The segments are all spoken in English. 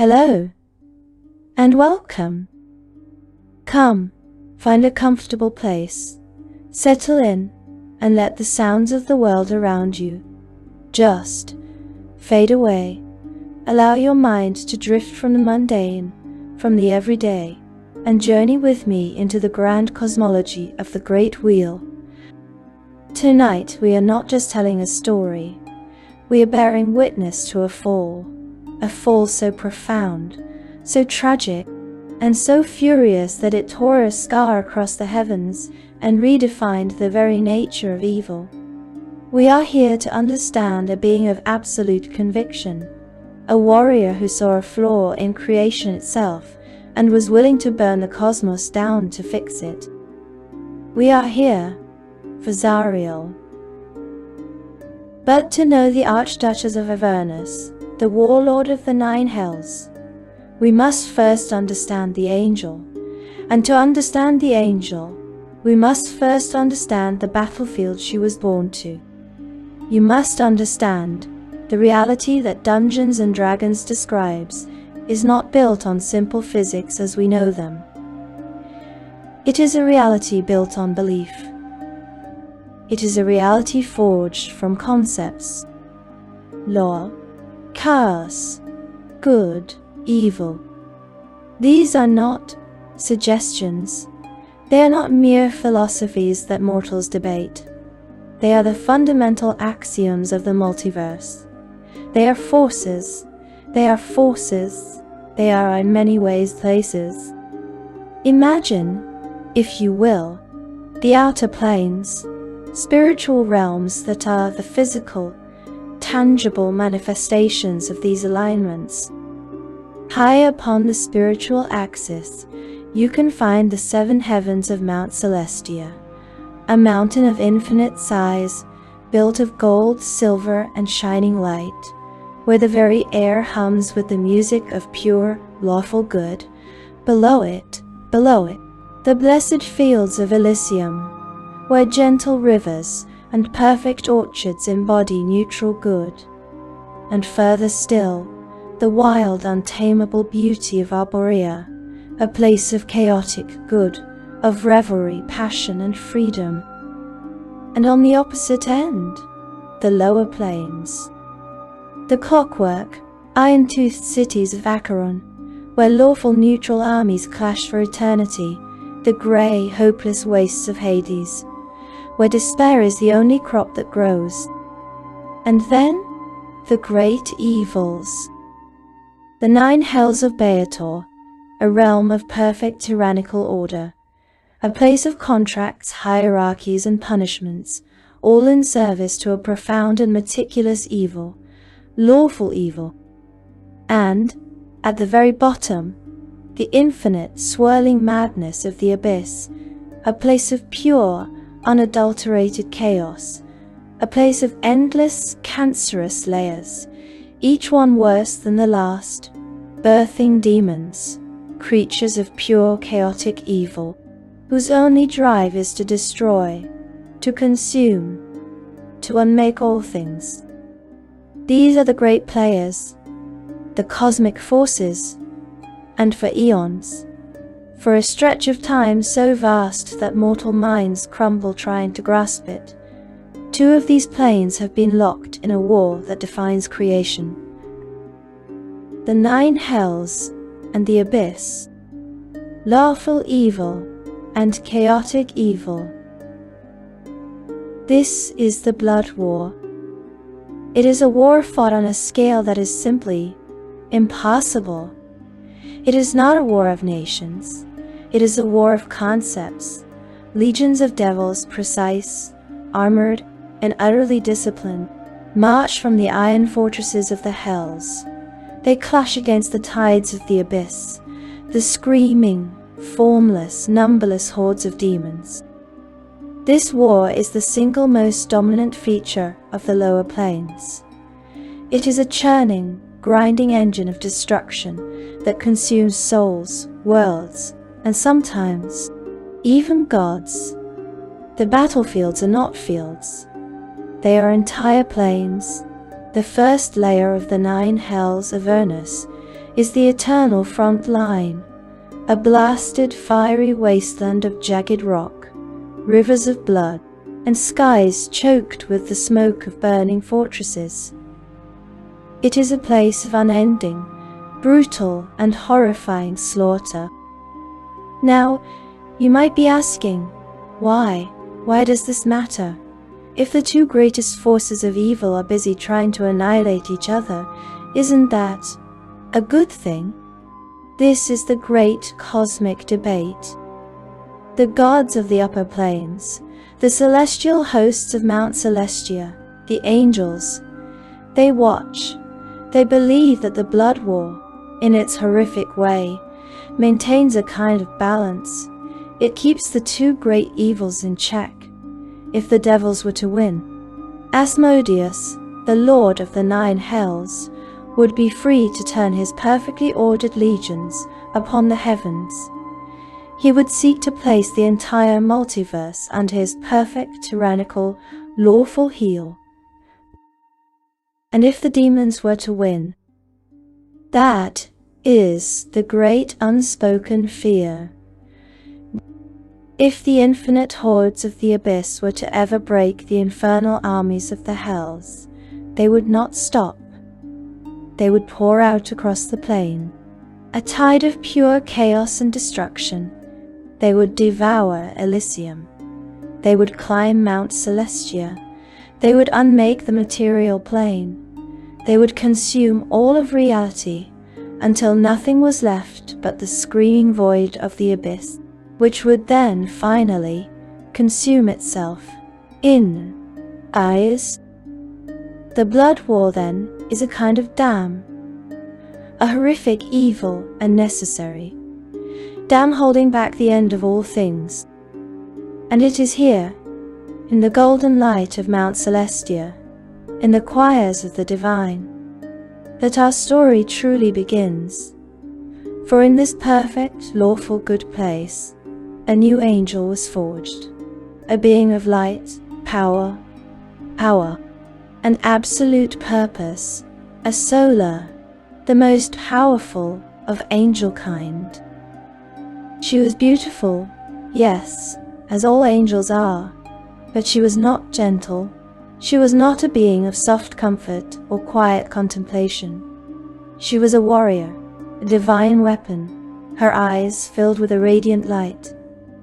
Hello, and welcome. Come, find a comfortable place, settle in, and let the sounds of the world around you just fade away. Allow your mind to drift from the mundane, from the everyday, and journey with me into the grand cosmology of the Great Wheel. Tonight we are not just telling a story, we are bearing witness to a fall so profound, so tragic, and so furious that it tore a scar across the heavens and redefined the very nature of evil. We are here to understand a being of absolute conviction, a warrior who saw a flaw in creation itself and was willing to burn the cosmos down to fix it. We are here for Zariel. But to know the Archduchess of Avernus, the warlord of the Nine Hells, we must first understand the angel. And to understand the angel, we must first understand the battlefield she was born to. You must understand the reality that Dungeons and Dragons describes is not built on simple physics as we know them. It is a reality built on belief. It is a reality forged from concepts, lore, chaos, good, evil. These are not suggestions. They are not mere philosophies that mortals debate. They are the fundamental axioms of the multiverse. They are forces. They are forces. They are in many ways places. Imagine, if you will, the outer planes, spiritual realms that are the physical, tangible manifestations of these alignments. High upon the spiritual axis, you can find the seven heavens of Mount Celestia, a mountain of infinite size, built of gold, silver, and shining light, where the very air hums with the music of pure, lawful good. Below it, the blessed fields of Elysium, where gentle rivers and perfect orchards embody neutral good. And further still, the wild, untamable beauty of Arborea, a place of chaotic good, of revelry, passion, and freedom. And on the opposite end, the lower plains, the clockwork, iron-toothed cities of Acheron, where lawful neutral armies clash for eternity, the grey, hopeless wastes of Hades, where despair is the only crop that grows. And then, the great evils. The Nine Hells of Beator, a realm of perfect tyrannical order, a place of contracts, hierarchies, and punishments, all in service to a profound and meticulous evil, lawful evil. And, at the very bottom, the infinite, swirling madness of the abyss, a place of pure, unadulterated chaos, a place of endless, cancerous layers, each one worse than the last, birthing demons, creatures of pure, chaotic evil, whose only drive is to destroy, to consume, to unmake all things. These are the great players, the cosmic forces, and for eons, for a stretch of time so vast that mortal minds crumble trying to grasp it, two of these planes have been locked in a war that defines creation. The Nine Hells and the Abyss, lawful evil and chaotic evil. This is the Blood War. It is a war fought on a scale that is simply impossible. It is not a war of nations. It is a war of concepts. Legions of devils, precise, armored, and utterly disciplined, march from the iron fortresses of the hells. They clash against the tides of the abyss, the screaming, formless, numberless hordes of demons. This war is the single most dominant feature of the lower planes. It is a churning, grinding engine of destruction that consumes souls, worlds, and sometimes even gods. The battlefields are not fields. They are entire plains. The first layer of the Nine Hells of Avernus is the eternal front line, a blasted, fiery wasteland of jagged rock, rivers of blood, and skies choked with the smoke of burning fortresses. It is a place of unending, brutal, and horrifying slaughter. Now, you might be asking, why? Why does this matter? If the two greatest forces of evil are busy trying to annihilate each other, isn't that a good thing? This is the great cosmic debate. The gods of the upper planes, the celestial hosts of Mount Celestia, the angels, they watch. They believe that the blood war, in its horrific way, maintains a kind of balance. It keeps the two great evils in check. If the devils were to win, Asmodeus, the lord of the 9 hells, would be free to turn his perfectly ordered legions upon the heavens. He would seek to place the entire multiverse under his perfect, tyrannical, lawful heel. And if the demons were to win, that is the great unspoken fear. If the infinite hordes of the abyss were to ever break the infernal armies of the hells, they would not stop. They would pour out across the plain, a tide of pure chaos and destruction. They would devour Elysium. They would climb Mount Celestia. They would unmake the material plane. They would consume all of reality until nothing was left but the screaming void of the abyss, which would then finally consume itself in eyes. The blood war, then, is a kind of dam, a horrific evil and necessary dam holding back the end of all things. And it is here, in the golden light of Mount Celestia, in the choirs of the divine, that our story truly begins. For in this perfect, lawful, good place, a new angel was forged, a being of light, power, and absolute purpose, a solar, the most powerful of angel kind. She was beautiful, yes, as all angels are, but she was not gentle. She was not a being of soft comfort or quiet contemplation. She was a warrior, a divine weapon. Her eyes, filled with a radiant light,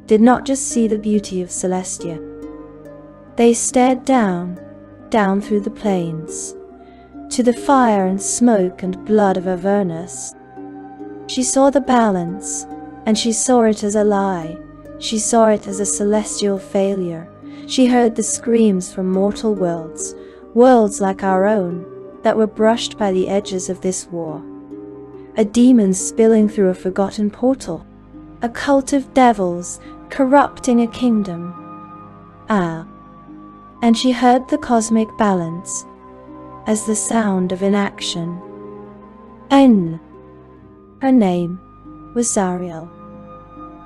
did not just see the beauty of Celestia. They stared down through the plains, to the fire and smoke and blood of Avernus. She saw the balance, and she saw it as a lie. She saw it as a celestial failure. She heard the screams from mortal worlds, worlds like our own, that were brushed by the edges of this war. A demon spilling through a forgotten portal, a cult of devils corrupting a kingdom. And she heard the cosmic balance as the sound of inaction. And her name was Zariel,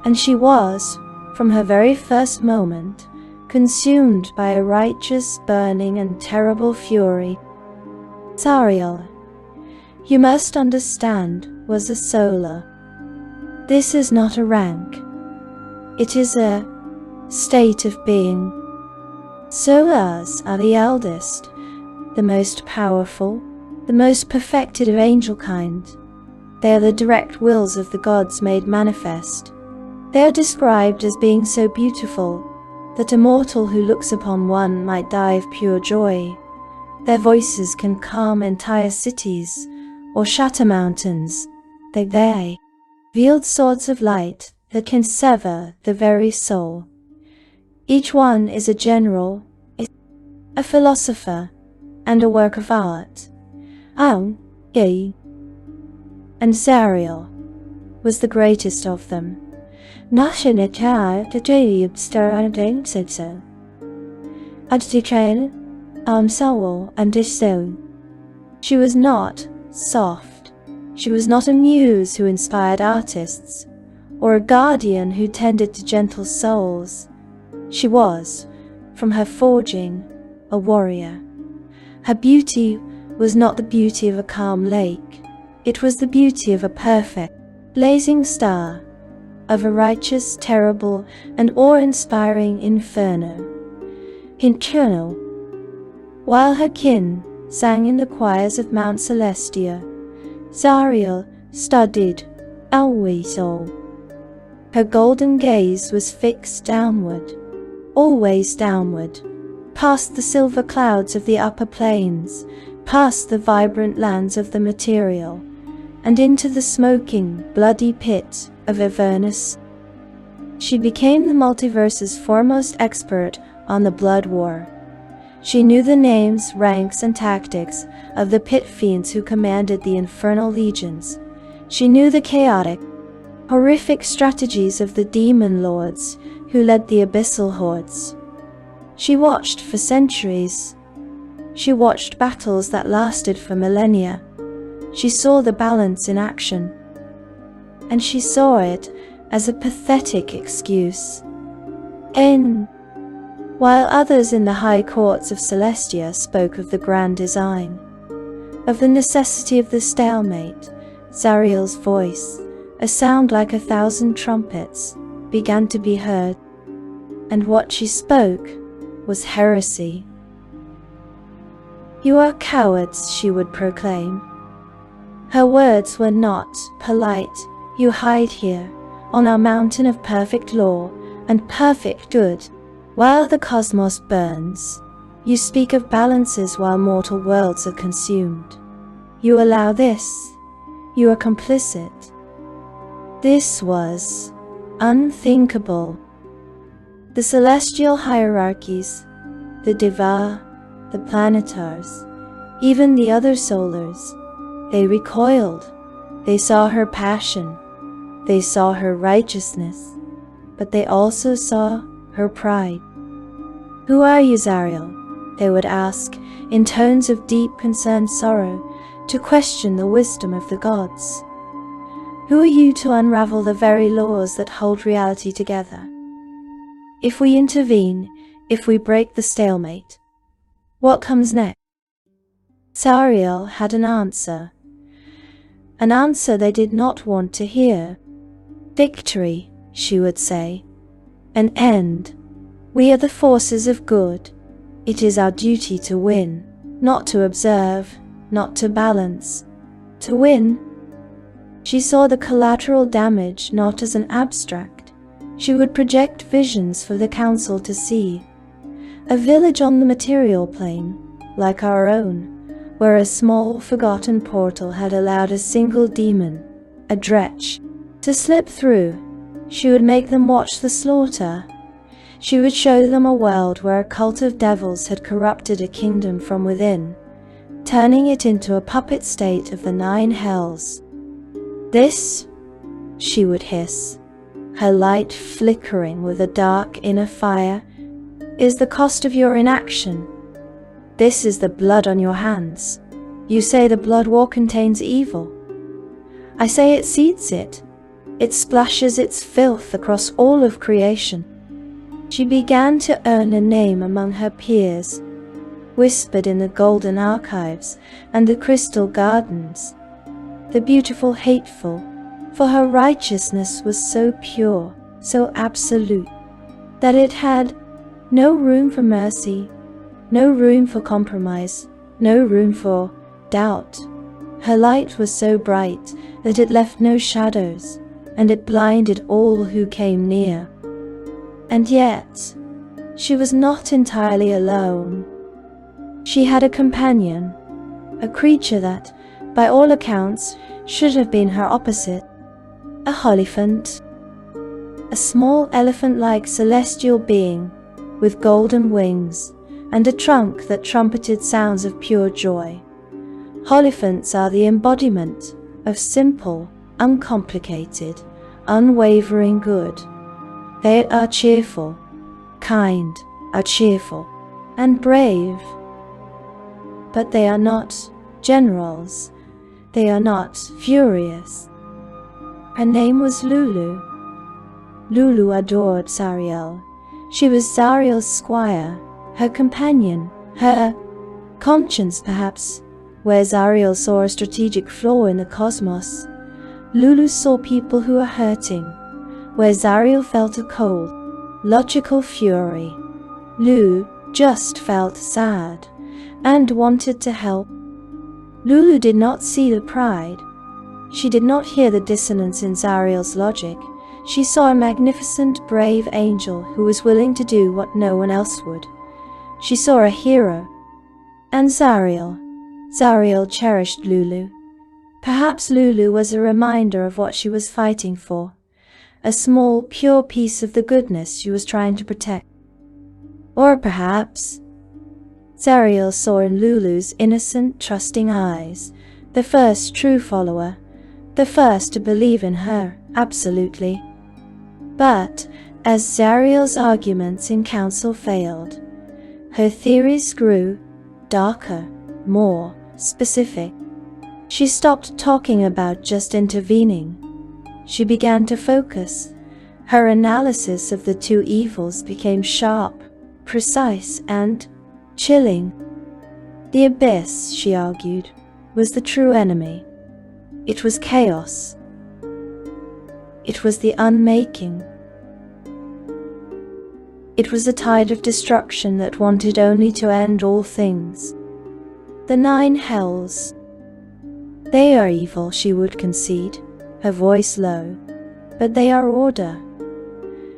and she was, from her very first moment, consumed by a righteous, burning, and terrible fury. Zariel, you must understand, was a solar. This is not a rank. It is a state of being. Solars are the eldest, the most powerful, the most perfected of angel kind. They are the direct wills of the gods made manifest. They are described as being so beautiful that a mortal who looks upon one might die of pure joy. Their voices can calm entire cities or shatter mountains. They wield swords of light that can sever the very soul. Each one is a general, a philosopher, and a work of art. And Zariel was the greatest of them. She was not soft. She was not a muse who inspired artists, or a guardian who tended to gentle souls. She was, from her forging, a warrior. Her beauty was not the beauty of a calm lake. It was the beauty of a perfect, blazing star, of a righteous, terrible, and awe-inspiring inferno. While her kin sang in the choirs of Mount Celestia, Zariel studied always all. Her golden gaze was fixed downward, always downward, past the silver clouds of the upper plains, past the vibrant lands of the material, and into the smoking, bloody pit of Avernus. She became the multiverse's foremost expert on the blood war. She knew the names, ranks, and tactics of the pit fiends who commanded the infernal legions. She knew the chaotic, horrific strategies of the demon lords who led the abyssal hordes. She watched for centuries. She watched battles that lasted for millennia. She saw the balance in action. And she saw it as a pathetic excuse. While others in the high courts of Celestia spoke of the grand design, of the necessity of the stalemate, Zariel's voice, a sound like 1,000 trumpets, began to be heard, and what she spoke was heresy. "You are cowards," she would proclaim. Her words were not polite. "You hide here, on our mountain of perfect law and perfect good, while the cosmos burns. You speak of balances while mortal worlds are consumed. You allow this. You are complicit." This was unthinkable. The celestial hierarchies, the Deva, the planetars, even the other solars, they recoiled. They saw her passion. They saw her righteousness. But they also saw her pride. "Who are you, Zariel?" they would ask, in tones of deep concerned sorrow, to question the wisdom of the gods. "Who are you to unravel the very laws that hold reality together? If we intervene, if we break the stalemate, what comes next?" Zariel had an answer they did not want to hear. "Victory," she would say. "An end. We are the forces of good. It is our duty to win, not to observe, not to balance, to win." She saw the collateral damage not as an abstract. She would project visions for the council to see. A village on the material plane, like our own, where a small, forgotten portal had allowed a single demon, a dretch, to slip through. She would make them watch the slaughter. She would show them a world where a cult of devils had corrupted a kingdom from within, turning it into a puppet state of the 9 hells. "This," she would hiss, her light flickering with a dark inner fire, "is the cost of your inaction. This is the blood on your hands. You say the blood war contains evil. I say it seeds it. It splashes its filth across all of creation." She began to earn a name among her peers, whispered in the golden archives and the crystal gardens. The beautiful hateful, for her righteousness was so pure, so absolute, that it had no room for mercy, no room for compromise, no room for doubt. Her light was so bright that it left no shadows, and it blinded all who came near. And yet, she was not entirely alone. She had a companion, a creature that, by all accounts, should have been her opposite, a Holophant, a small elephant-like celestial being with golden wings and a trunk that trumpeted sounds of pure joy. Holophants are the embodiment of simple, uncomplicated, unwavering good. They are cheerful, kind, are cheerful, and brave. But they are not generals. They are not furious. Her name was Lulu. Lulu adored Zariel. She was Zariel's squire, her companion, her conscience perhaps, where Zariel saw a strategic flaw in the cosmos, Lulu saw people who are hurting, where Zariel felt a cold, logical fury. Lulu just felt sad and wanted to help. Lulu did not see the pride. She did not hear the dissonance in Zariel's logic. She saw a magnificent, brave angel who was willing to do what no one else would. She saw a hero. And Zariel cherished Lulu. Perhaps Lulu was a reminder of what she was fighting for, a small, pure piece of the goodness she was trying to protect. Or perhaps Zariel saw in Lulu's innocent, trusting eyes the first true follower, the first to believe in her, absolutely. But as Zariel's arguments in council failed, her theories grew darker, more specific. She stopped talking about just intervening. She began to focus. Her analysis of the two evils became sharp, precise, and chilling. The abyss, she argued, was the true enemy. It was chaos. It was the unmaking. It was a tide of destruction that wanted only to end all things. The 9 hells. They are evil, she would concede, her voice low, but they are order.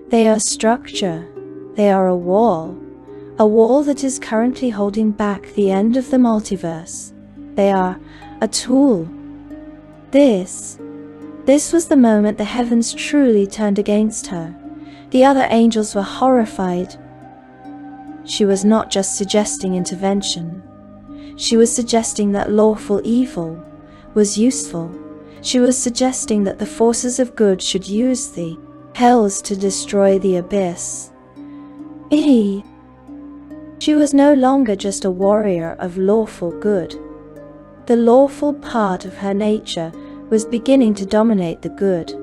They are structure. They are a wall that is currently holding back the end of the multiverse. They are a tool. This was the moment the heavens truly turned against her. The other angels were horrified. She was not just suggesting intervention. She was suggesting that lawful evil was useful. She was suggesting that the forces of good should use the hells to destroy the abyss. She was no longer just a warrior of lawful good. The lawful part of her nature was beginning to dominate the good.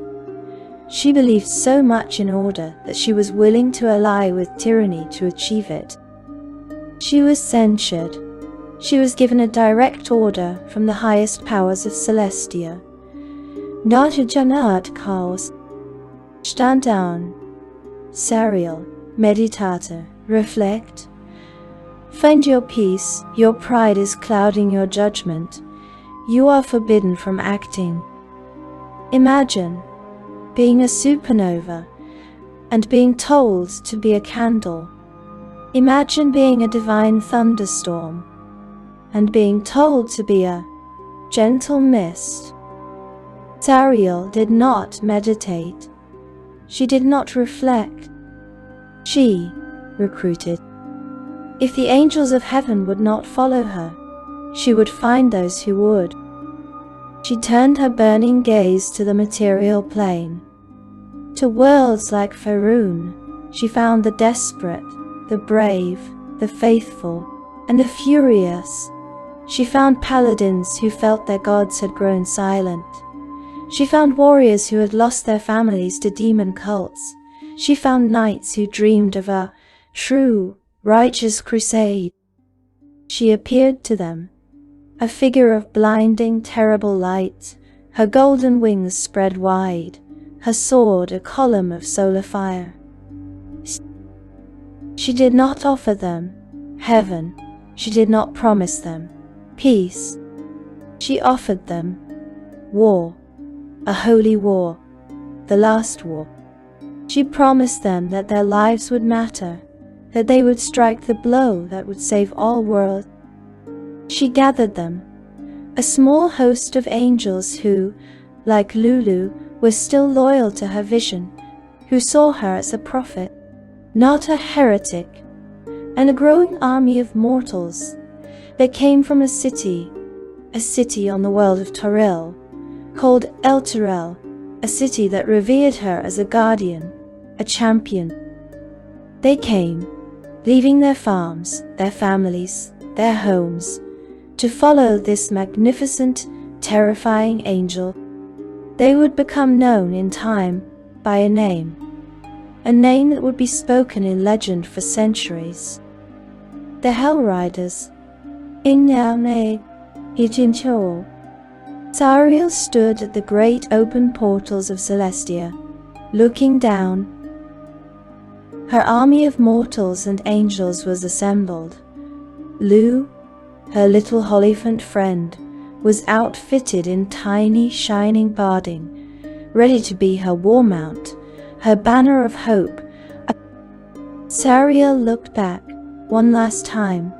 She believed so much in order that she was willing to ally with tyranny to achieve it. She was censured. She was given a direct order from the highest powers of Celestia. Not chaos. Stand down. Zariel, meditate, reflect. Find your peace. Your pride is clouding your judgment. You are forbidden from acting. Imagine being a supernova and being told to be a candle. Imagine being a divine thunderstorm and being told to be a gentle mist. Zariel did not meditate. She did not reflect. She recruited. If the angels of heaven would not follow her, she would find those who would. She turned her burning gaze to the material plane. To worlds like Faerun, she found the desperate, the brave, the faithful, and the furious. She found paladins who felt their gods had grown silent. She found warriors who had lost their families to demon cults. She found knights who dreamed of a true, righteous crusade. She appeared to them, a figure of blinding, terrible light, her golden wings spread wide, her sword a column of solar fire. She did not offer them heaven. She did not promise them peace. She offered them war, a holy war, the last war. She promised them that their lives would matter, that they would strike the blow that would save all worlds. She gathered them, a small host of angels who, like Lulu, were still loyal to her vision, who saw her as a prophet, not a heretic, and a growing army of mortals. They came from a city on the world of Zariel, called Elturel, a city that revered her as a guardian, a champion. They came, leaving their farms, their families, their homes, to follow this magnificent, terrifying angel. They would become known in time by a name that would be spoken in legend for centuries. The Hellriders. In their name, Ichincho. Zariel stood at the great open portals of Celestia, looking down. Her army of mortals and angels was assembled. Lu, her little Hollyphant friend, was outfitted in tiny, shining barding, ready to be her war mount, her banner of hope. Zariel looked back, one last time,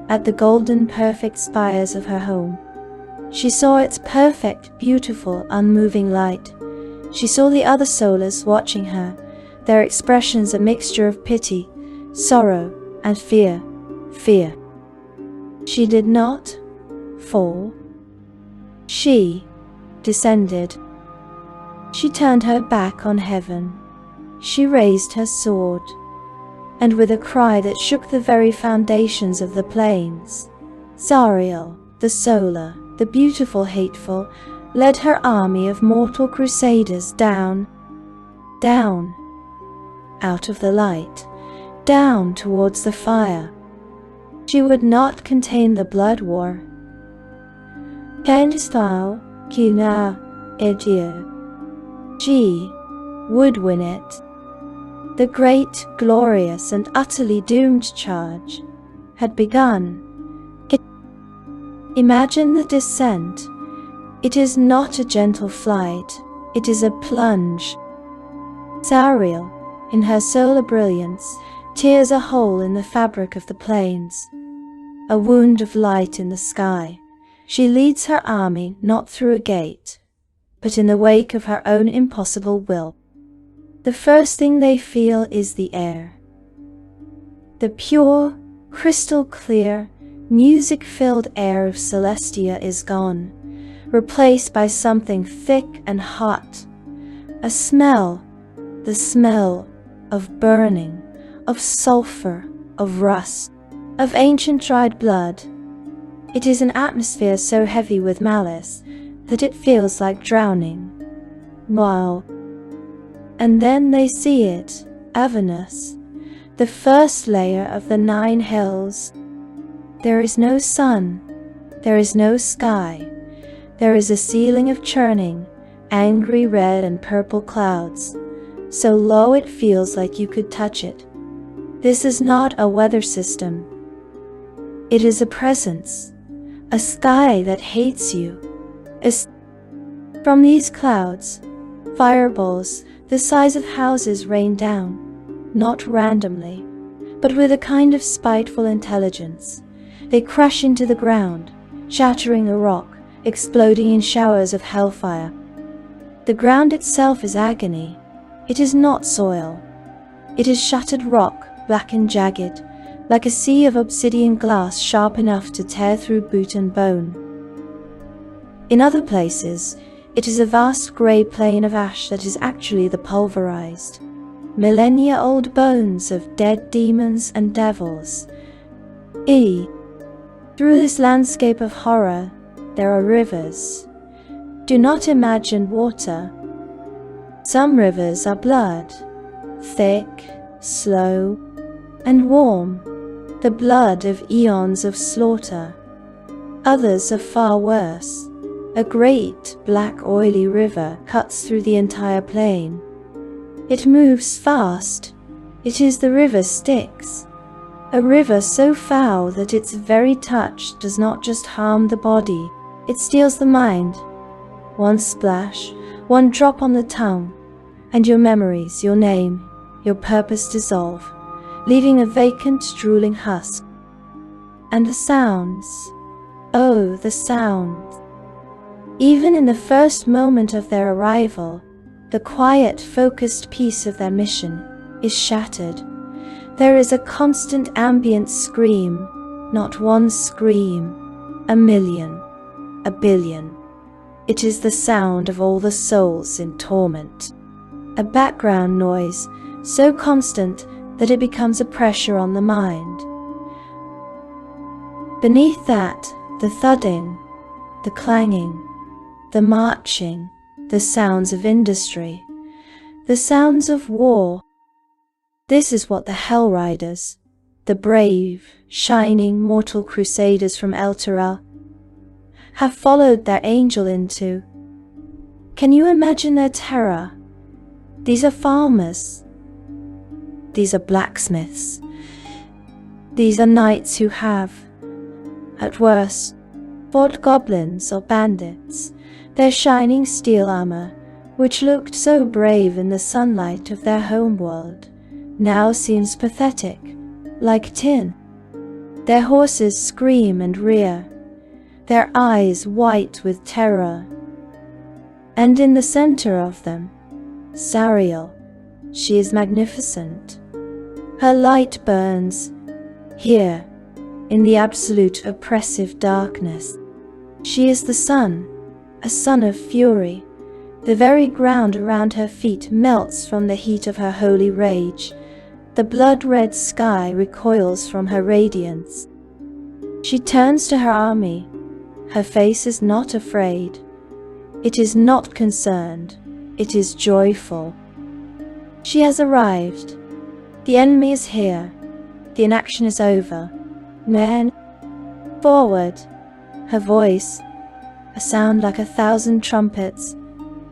at the golden, perfect spires of her home. She saw its perfect, beautiful, unmoving light. She saw the other solars watching her, their expressions a mixture of pity, sorrow, and fear. Fear. She did not fall. She descended. She turned her back on heaven. She raised her sword, and with a cry that shook the very foundations of the plains, Zariel, the solar, the beautiful hateful, led her army of mortal crusaders down, down, out of the light, down towards the fire. She would not contain the blood war. She would win it. The great, glorious, and utterly doomed charge had begun. Imagine the descent. It is not a gentle flight, it is a plunge. Zariel, in her solar brilliance, tears a hole in the fabric of the plains, a wound of light in the sky. She leads her army not through a gate, but in the wake of her own impossible will. The first thing they feel is the air. The pure, crystal clear, music-filled air of Celestia is gone, replaced by something thick and hot. A smell, the smell of burning, of sulfur, of rust, of ancient dried blood. It is an atmosphere so heavy with malice that it feels like drowning. Wow. And then they see it, Avernus, the first layer of the 9 hells. There is no sun, there is no sky, there is a ceiling of churning, angry red and purple clouds, so low it feels like you could touch it. This is not a weather system. It is a presence, a sky that hates you. From these clouds, fireballs the size of houses rain down, not randomly, but with a kind of spiteful intelligence. They crash into the ground, shattering a rock, exploding in showers of hellfire. The ground itself is agony. It is not soil. It is shattered rock, black and jagged, like a sea of obsidian glass sharp enough to tear through boot and bone. In other places, it is a vast grey plain of ash that is actually the pulverized, millennia-old bones of dead demons and devils. Through this landscape of horror, there are rivers. Do not imagine water. Some rivers are blood, thick, slow, and warm, the blood of eons of slaughter. Others are far worse. A great, black, oily river cuts through the entire plain. It moves fast. It is the river Styx. A river so foul that its very touch does not just harm the body, it steals the mind. One splash, one drop on the tongue, and your memories, your name, your purpose dissolve, leaving a vacant, drooling husk. And the sounds, oh, the sounds. Even in the first moment of their arrival, the quiet, focused peace of their mission is shattered. There is a constant ambient scream, not one scream, a million, a billion. It is the sound of all the souls in torment. A background noise so constant that it becomes a pressure on the mind. Beneath that, the thudding, the clanging, the marching, the sounds of industry, the sounds of war. This is what the Hellriders, the brave, shining, mortal crusaders from Elturel, have followed their angel into. Can you imagine their terror? These are farmers. These are blacksmiths. These are knights who have, at worst, fought goblins or bandits. Their shining steel armor, which looked so brave in the sunlight of their homeworld, now seems pathetic, like tin. Their horses scream and rear, their eyes white with terror. And in the center of them, Zariel, she is magnificent. Her light burns, here, in the absolute oppressive darkness. She is the sun, a sun of fury. The very ground around her feet melts from the heat of her holy rage. The blood-red sky recoils from her radiance. She turns to her army. Her face is not afraid. It is not concerned. It is joyful. She has arrived. The enemy is here. The inaction is over. Men, forward. Her voice, a sound like 1,000 trumpets,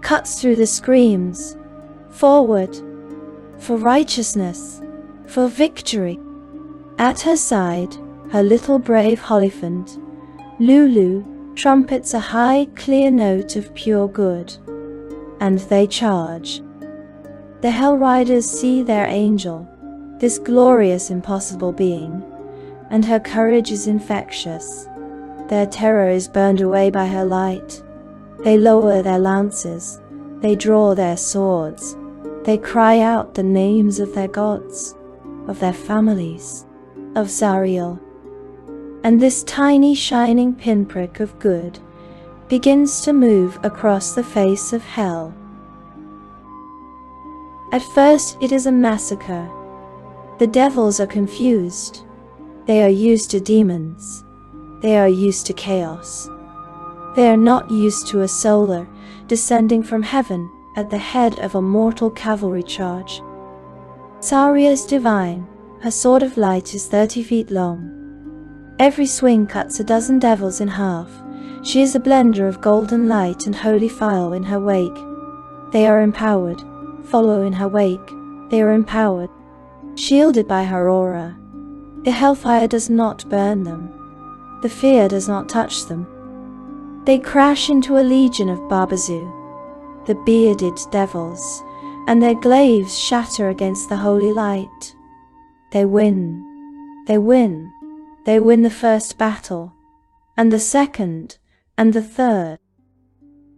cuts through the screams. Forward, for righteousness, for victory. At her side, her little brave Hollyphant, Lulu, trumpets a high, clear note of pure good. And they charge. The Hellriders see their angel, this glorious impossible being, and her courage is infectious. Their terror is burned away by her light. They lower their lances. They draw their swords. They cry out the names of their gods, of their families, of Zariel. And this tiny shining pinprick of good begins to move across the face of hell. At first it is a massacre. The devils are confused. They are used to demons. They are used to chaos. They are not used to a solar descending from heaven at the head of a mortal cavalry charge. Zariel is divine. Her sword of light is 30 feet long. Every swing cuts a dozen devils in half. She is a blender of golden light and holy fire in her wake. They are empowered. Follow in her wake. They are empowered. Shielded by her aura. The hellfire does not burn them. The fear does not touch them. They crash into a legion of Babazu, the bearded devils, and their glaives shatter against the holy light. They win. They win. They win the first battle, and the second, and the third.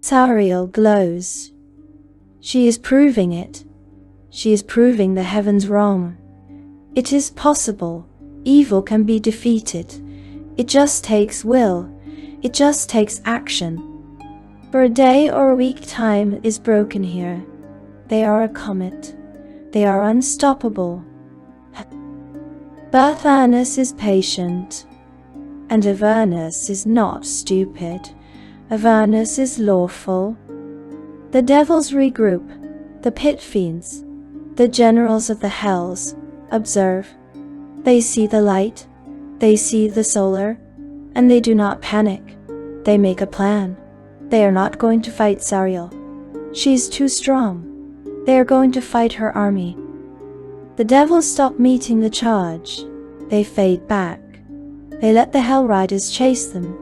Zariel glows. She is proving it. She is proving the heavens wrong. It is possible. Evil can be defeated. It just takes will. It just takes action. For a day or a week time is broken here. They are a comet. They are unstoppable. But Avernus is patient. And Avernus is not stupid. Avernus is lawful. The devils regroup. The pit fiends, the generals of the hells, observe. They see the light. They see the solar. And they do not panic. They make a plan. They are not going to fight Zariel. She is too strong. They are going to fight her army. The devils stop meeting the charge. They fade back. They let the Hellriders chase them,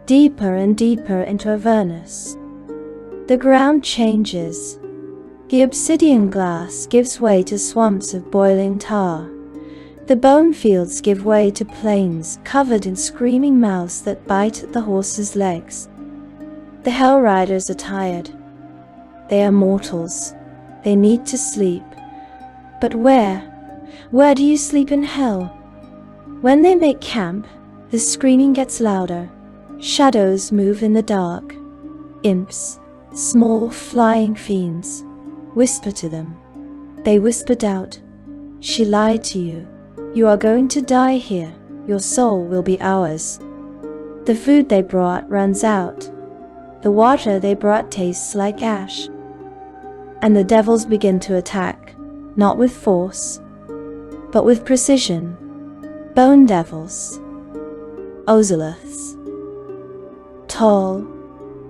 deeper and deeper into Avernus. The ground changes. The obsidian glass gives way to swamps of boiling tar. The bone fields give way to plains covered in screaming mouths that bite at the horses' legs. The Hellriders are tired. They are mortals. They need to sleep. But where? Where do you sleep in hell? When they make camp, the screaming gets louder. Shadows move in the dark. Imps, small flying fiends, whisper to them. They whispered out, "She lied to you. You are going to die here. Your soul will be ours." The food they brought runs out. The water they brought tastes like ash. And the devils begin to attack, not with force, but with precision. Bone devils, Ozoliths, Tall,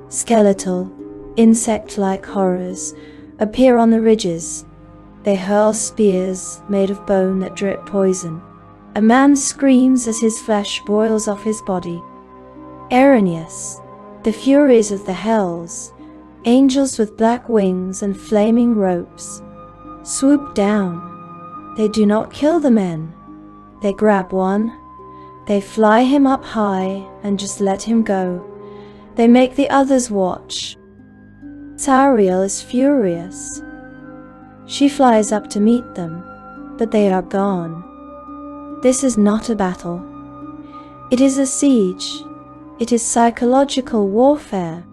skeletal, insect-like horrors appear on the ridges. They hurl spears made of bone that drip poison. A man screams as his flesh boils off his body. Erinius, the furies of the hells, angels with black wings and flaming ropes, swoop down. They do not kill the men. They grab one. They fly him up high and just let him go. They make the others watch. Zariel is furious. She flies up to meet them, but they are gone. This is not a battle. It is a siege. It is psychological warfare.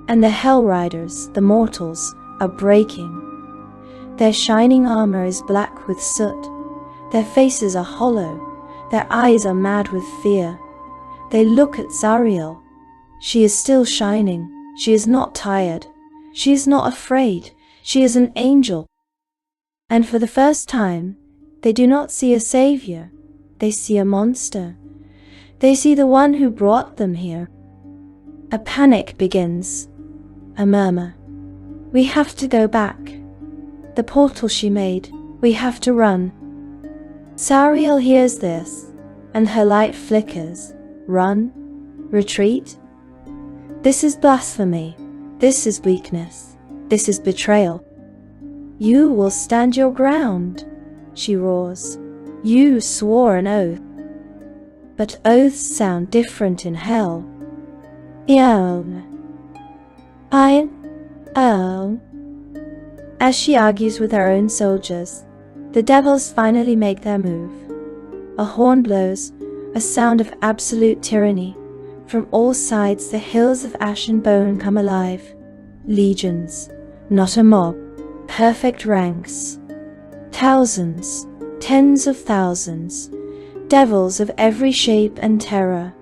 And the Hellriders, the mortals, are breaking. Their shining armor is black with soot. Their faces are hollow. Their eyes are mad with fear. They look at Zariel. She is still shining. She is not tired. She is not afraid. She is an angel. And for the first time, they do not see a savior. They see a monster. They see the one who brought them here. A panic begins. A murmur. We have to go back. The portal she made. We have to run. Zariel hears this, and her light flickers. Run? Retreat? This is blasphemy. This is weakness. This is betrayal. You will stand your ground, she roars. You swore an oath. But oaths sound different in hell. As she argues with her own soldiers, the devils finally make their move. A horn blows, a sound of absolute tyranny. From all sides the hills of ash and bone come alive. Legions, not a mob. Perfect ranks. Thousands, tens of thousands. Devils of every shape and terror.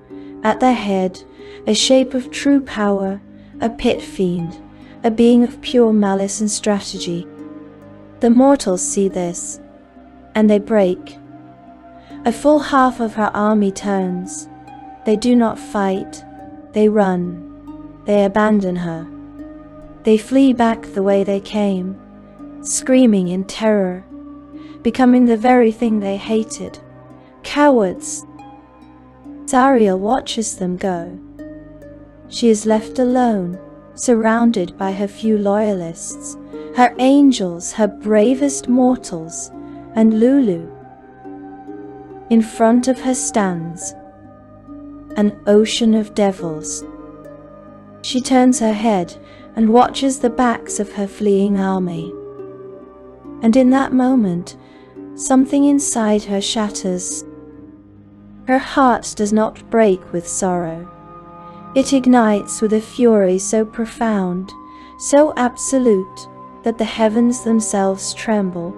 At their head, a shape of true power, a pit fiend, a being of pure malice and strategy. The mortals see this, and they break. A full half of her army turns. They do not fight. They run. They abandon her. They flee back the way they came, screaming in terror, becoming the very thing they hated. Cowards. Zariel watches them go. She is left alone, surrounded by her few loyalists, her angels, her bravest mortals, and Lulu. In front of her stands an ocean of devils. She turns her head and watches the backs of her fleeing army. And in that moment, something inside her shatters. Her heart does not break with sorrow. It ignites with a fury so profound, so absolute, that the heavens themselves tremble.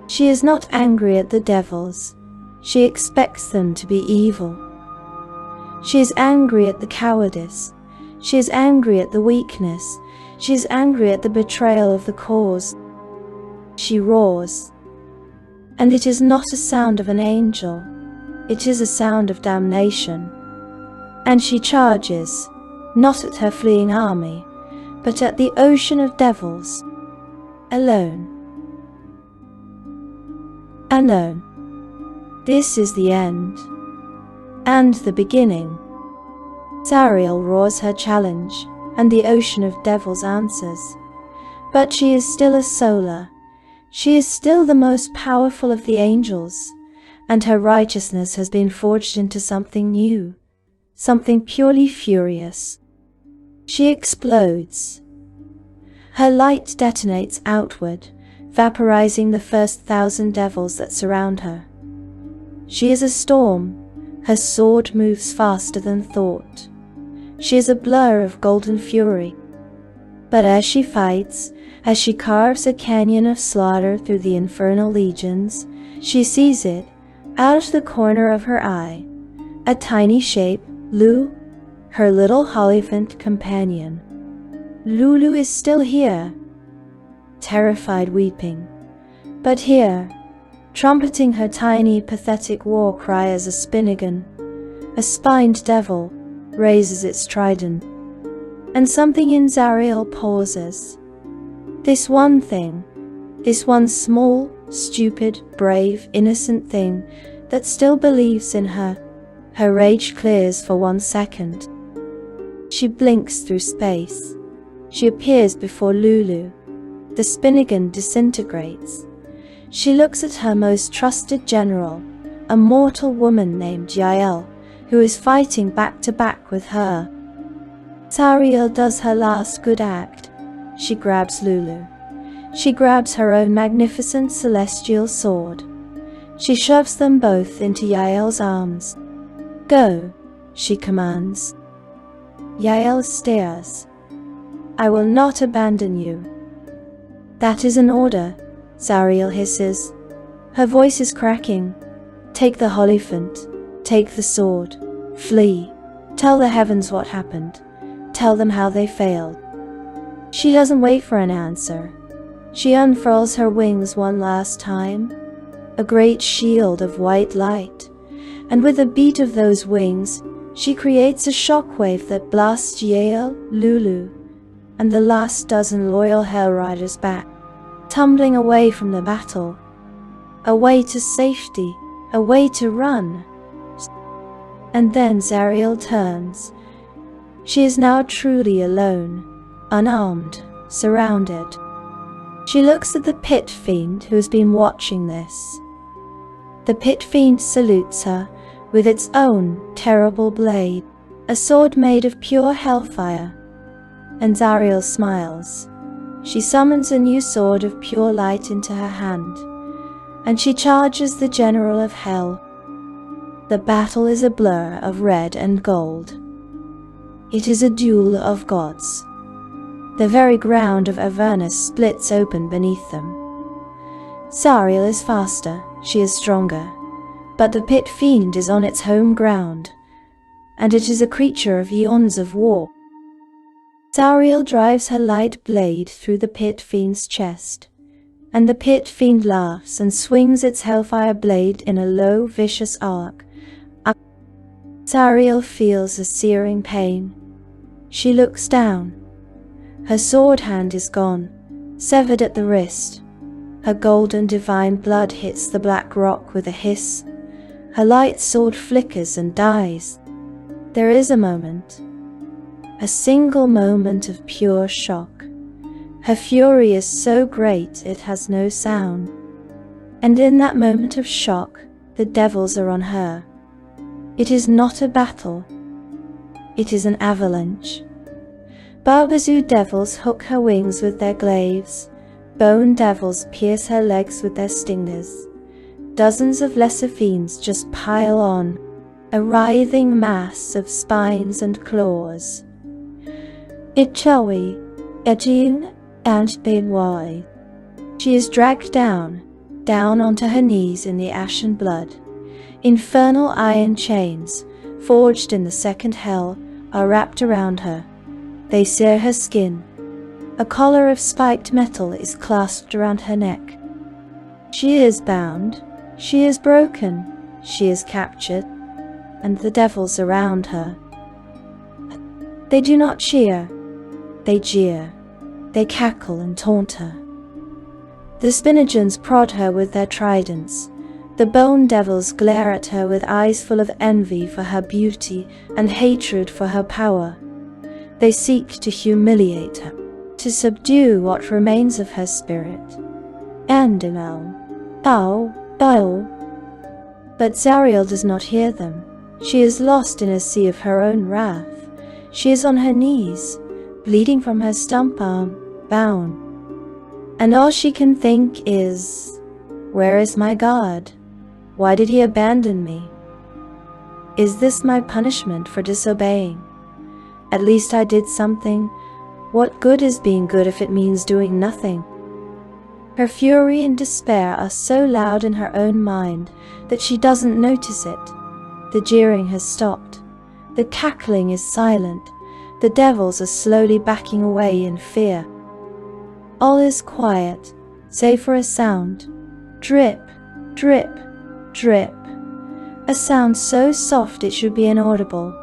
She is not angry at the devils. She expects them to be evil. She is angry at the cowardice. She is angry at the weakness. She is angry at the betrayal of the cause. She roars. And it is not a sound of an angel. It is a sound of damnation. And she charges, not at her fleeing army, but at the ocean of devils, alone. Alone. This is the end, and the beginning. Zariel roars her challenge, and the ocean of devils answers. But she is still a solar. She is still the most powerful of the angels, and her righteousness has been forged into something new, something purely furious. She explodes. Her light detonates outward, vaporizing the first 1,000 devils that surround her. She is a storm. Her sword moves faster than thought. She is a blur of golden fury. But as she fights, as she carves a canyon of slaughter through the infernal legions, she sees it, out of the corner of her eye, a tiny shape, Lu, her little Hollyphant companion. Lulu is still here, terrified weeping, but here, trumpeting her tiny pathetic war cry as a Spinnigan, a spined devil, raises its trident, and something in Zariel pauses. This one thing, this one small, stupid, brave, innocent thing that still believes in her. Her rage clears for 1 second. She blinks through space. She appears before Lulu. The Spinnigan disintegrates. She looks at her most trusted general, a mortal woman named Zariel, who is fighting back to back with her. Zariel does her last good act. She grabs Lulu. She grabs her own magnificent celestial sword. She shoves them both into Zariel's arms. "Go," she commands. Zariel stares. "I will not abandon you." "That is an order," Zariel hisses. Her voice is cracking. "Take the Hierophant. Take the sword. Flee. Tell the heavens what happened. Tell them how they failed." She doesn't wait for an answer. She unfurls her wings one last time, a great shield of white light, and with the beat of those wings, she creates a shockwave that blasts Zariel, Lulu, and the last dozen loyal Hellriders back, tumbling away from the battle, away to safety, away to run. And then Zariel turns. She is now truly alone, unarmed, surrounded. She looks at the pit fiend who has been watching this. The pit fiend salutes her with its own terrible blade, a sword made of pure hellfire. And Zariel smiles. She summons a new sword of pure light into her hand, and she charges the general of hell. The battle is a blur of red and gold. It is a duel of gods. The very ground of Avernus splits open beneath them. Zariel is faster, she is stronger, but the pit fiend is on its home ground, and it is a creature of eons of war. Zariel drives her light blade through the pit fiend's chest, and the pit fiend laughs and swings its hellfire blade in a low, vicious arc. Zariel feels a searing pain. She looks down. Her sword hand is gone, severed at the wrist. Her golden divine blood hits the black rock with a hiss. Her light sword flickers and dies. There is a moment, a single moment of pure shock. Her fury is so great it has no sound. And in that moment of shock, the devils are on her. It is not a battle. It is an avalanche. Barbazoo devils hook her wings with their glaives. Bone devils pierce her legs with their stingers. Dozens of lesser fiends just pile on, a writhing mass of spines and claws. Itchawi, Ejin, and Benwai. She is dragged down onto her knees in the ashen blood. Infernal iron chains, forged in the second hell, are wrapped around her. They sear her skin. A collar of spiked metal is clasped around her neck. She is bound. She is broken. She is captured. And the devils around her. They do not cheer. They jeer. They cackle and taunt her. The Spinnigans prod her with their tridents. The bone devils glare at her with eyes full of envy for her beauty and hatred for her power. They seek to humiliate her, to subdue what remains of her spirit. But Zariel does not hear them. She is lost in a sea of her own wrath. She is on her knees, bleeding from her stump arm, bound. And all she can think is, "Where is my God? Why did he abandon me? Is this my punishment for disobeying? At least I did something. What good is being good if it means doing nothing?" Her fury and despair are so loud in her own mind that she doesn't notice it. The jeering has stopped. The cackling is silent. The devils are slowly backing away in fear. All is quiet, save for a sound. Drip, drip, drip. A sound so soft it should be inaudible.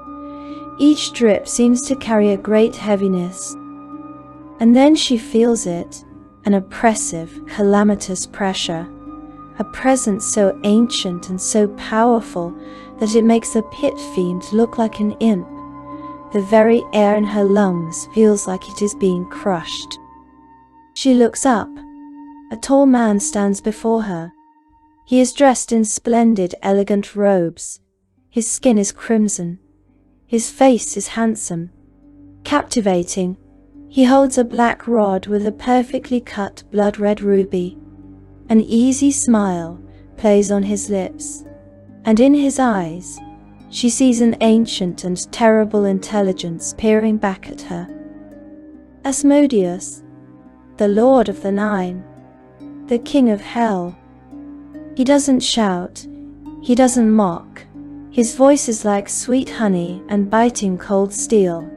Each drip seems to carry a great heaviness. And then she feels it, an oppressive, calamitous pressure, a presence so ancient and so powerful that it makes the pit fiend look like an imp. The very air in her lungs feels like it is being crushed. She looks up. A tall man stands before her. He is dressed in splendid, elegant robes. His skin is crimson. His face is handsome, captivating. He holds a black rod with a perfectly cut blood-red ruby. An easy smile plays on his lips, and in his eyes she sees an ancient and terrible intelligence peering back at her. Asmodeus, the Lord of the Nine, the King of Hell. He doesn't shout, he doesn't mock. His voice is like sweet honey and biting cold steel.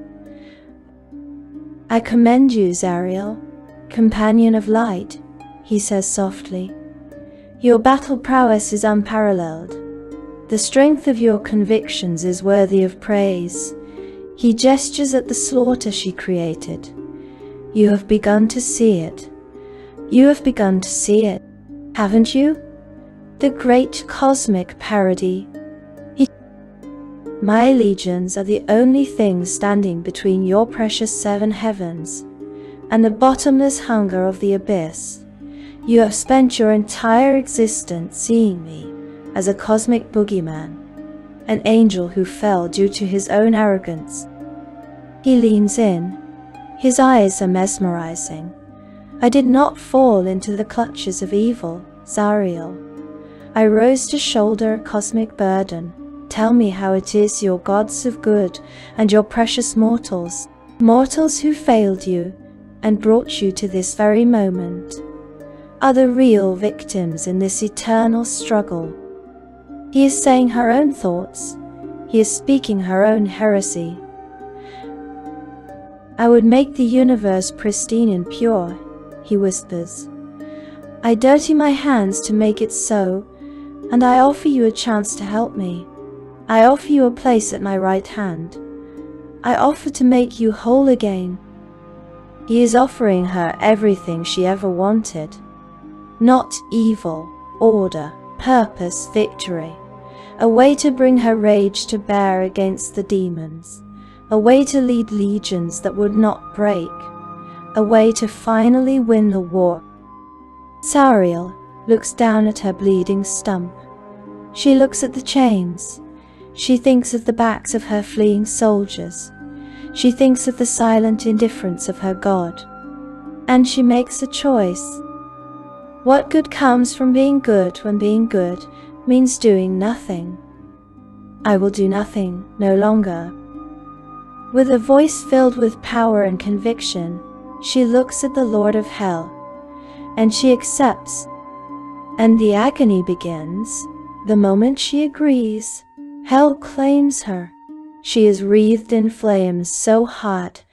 I commend you, Zariel, companion of light, he says softly. Your battle prowess is unparalleled. The strength of your convictions is worthy of praise. He gestures at the slaughter she created. You have begun to see it. You have begun to see it, haven't you? The great cosmic parody. My legions are the only things standing between your precious 7 heavens and the bottomless hunger of the abyss. You have spent your entire existence seeing me as a cosmic boogeyman, an angel who fell due to his own arrogance. He leans in. His eyes are mesmerizing. I did not fall into the clutches of evil, Zariel. I rose to shoulder a cosmic burden. Tell me how it is your gods of good and your precious mortals who failed you and brought you to this very moment, are the real victims in this eternal struggle. He is saying her own thoughts. He is speaking her own heresy. I would make the universe pristine and pure, he whispers. I dirty my hands to make it so, and I offer you a chance to help me. I offer you a place at my right hand. I offer to make you whole again. He is offering her everything she ever wanted. Not evil, order, purpose, victory. A way to bring her rage to bear against the demons. A way to lead legions that would not break. A way to finally win the war. Zariel looks down at her bleeding stump. She looks at the chains. She thinks of the backs of her fleeing soldiers. She thinks of the silent indifference of her God. And she makes a choice. What good comes from being good when being good means doing nothing? I will do nothing no longer. With a voice filled with power and conviction, she looks at the Lord of Hell, and she accepts. And the agony begins. The moment she agrees, Hell claims her. She is wreathed in flames so hot,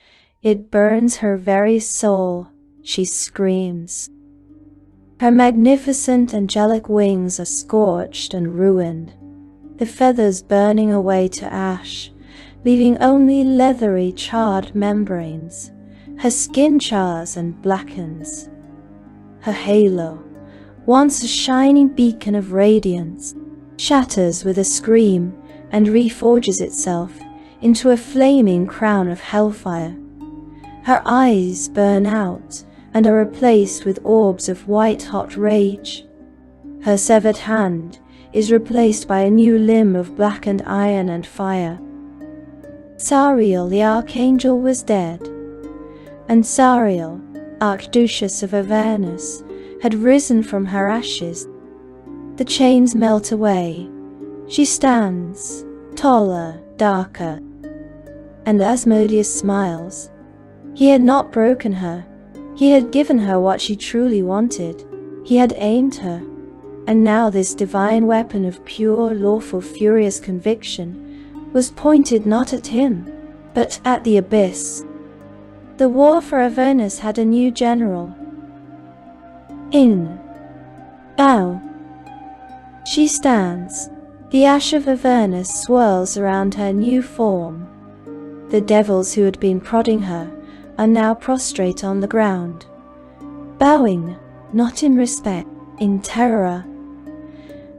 it burns her very soul. She screams. Her magnificent angelic wings are scorched and ruined, the feathers burning away to ash, leaving only leathery, charred membranes. Her skin chars and blackens. Her halo, once a shining beacon of radiance, shatters with a scream and reforges itself into a flaming crown of hellfire. Her eyes burn out and are replaced with orbs of white-hot rage. Her severed hand is replaced by a new limb of blackened iron and fire. Zariel the Archangel was dead, and Zariel, Archduchess of Avernus, had risen from her ashes. The chains melt away. She stands, taller, darker, and Asmodeus smiles. He had not broken her. He had given her what she truly wanted. He had aimed her. And now this divine weapon of pure, lawful, furious conviction was pointed not at him, but at the abyss. The war for Avernus had a new general. In. Bow. She stands. The ash of Avernus swirls around her new form. The devils who had been prodding her are now prostrate on the ground, bowing, not in respect, in terror.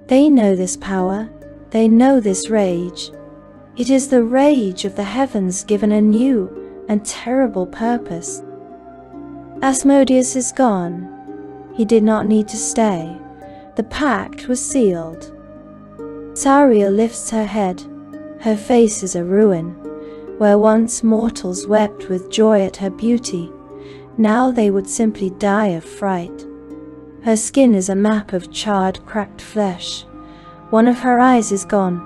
They know this power, they know this rage. It is the rage of the heavens given a new and terrible purpose. Asmodeus is gone. He did not need to stay. The pact was sealed. Zariel lifts her head. Her face is a ruin. Where once mortals wept with joy at her beauty, now they would simply die of fright. Her skin is a map of charred, cracked flesh. One of her eyes is gone,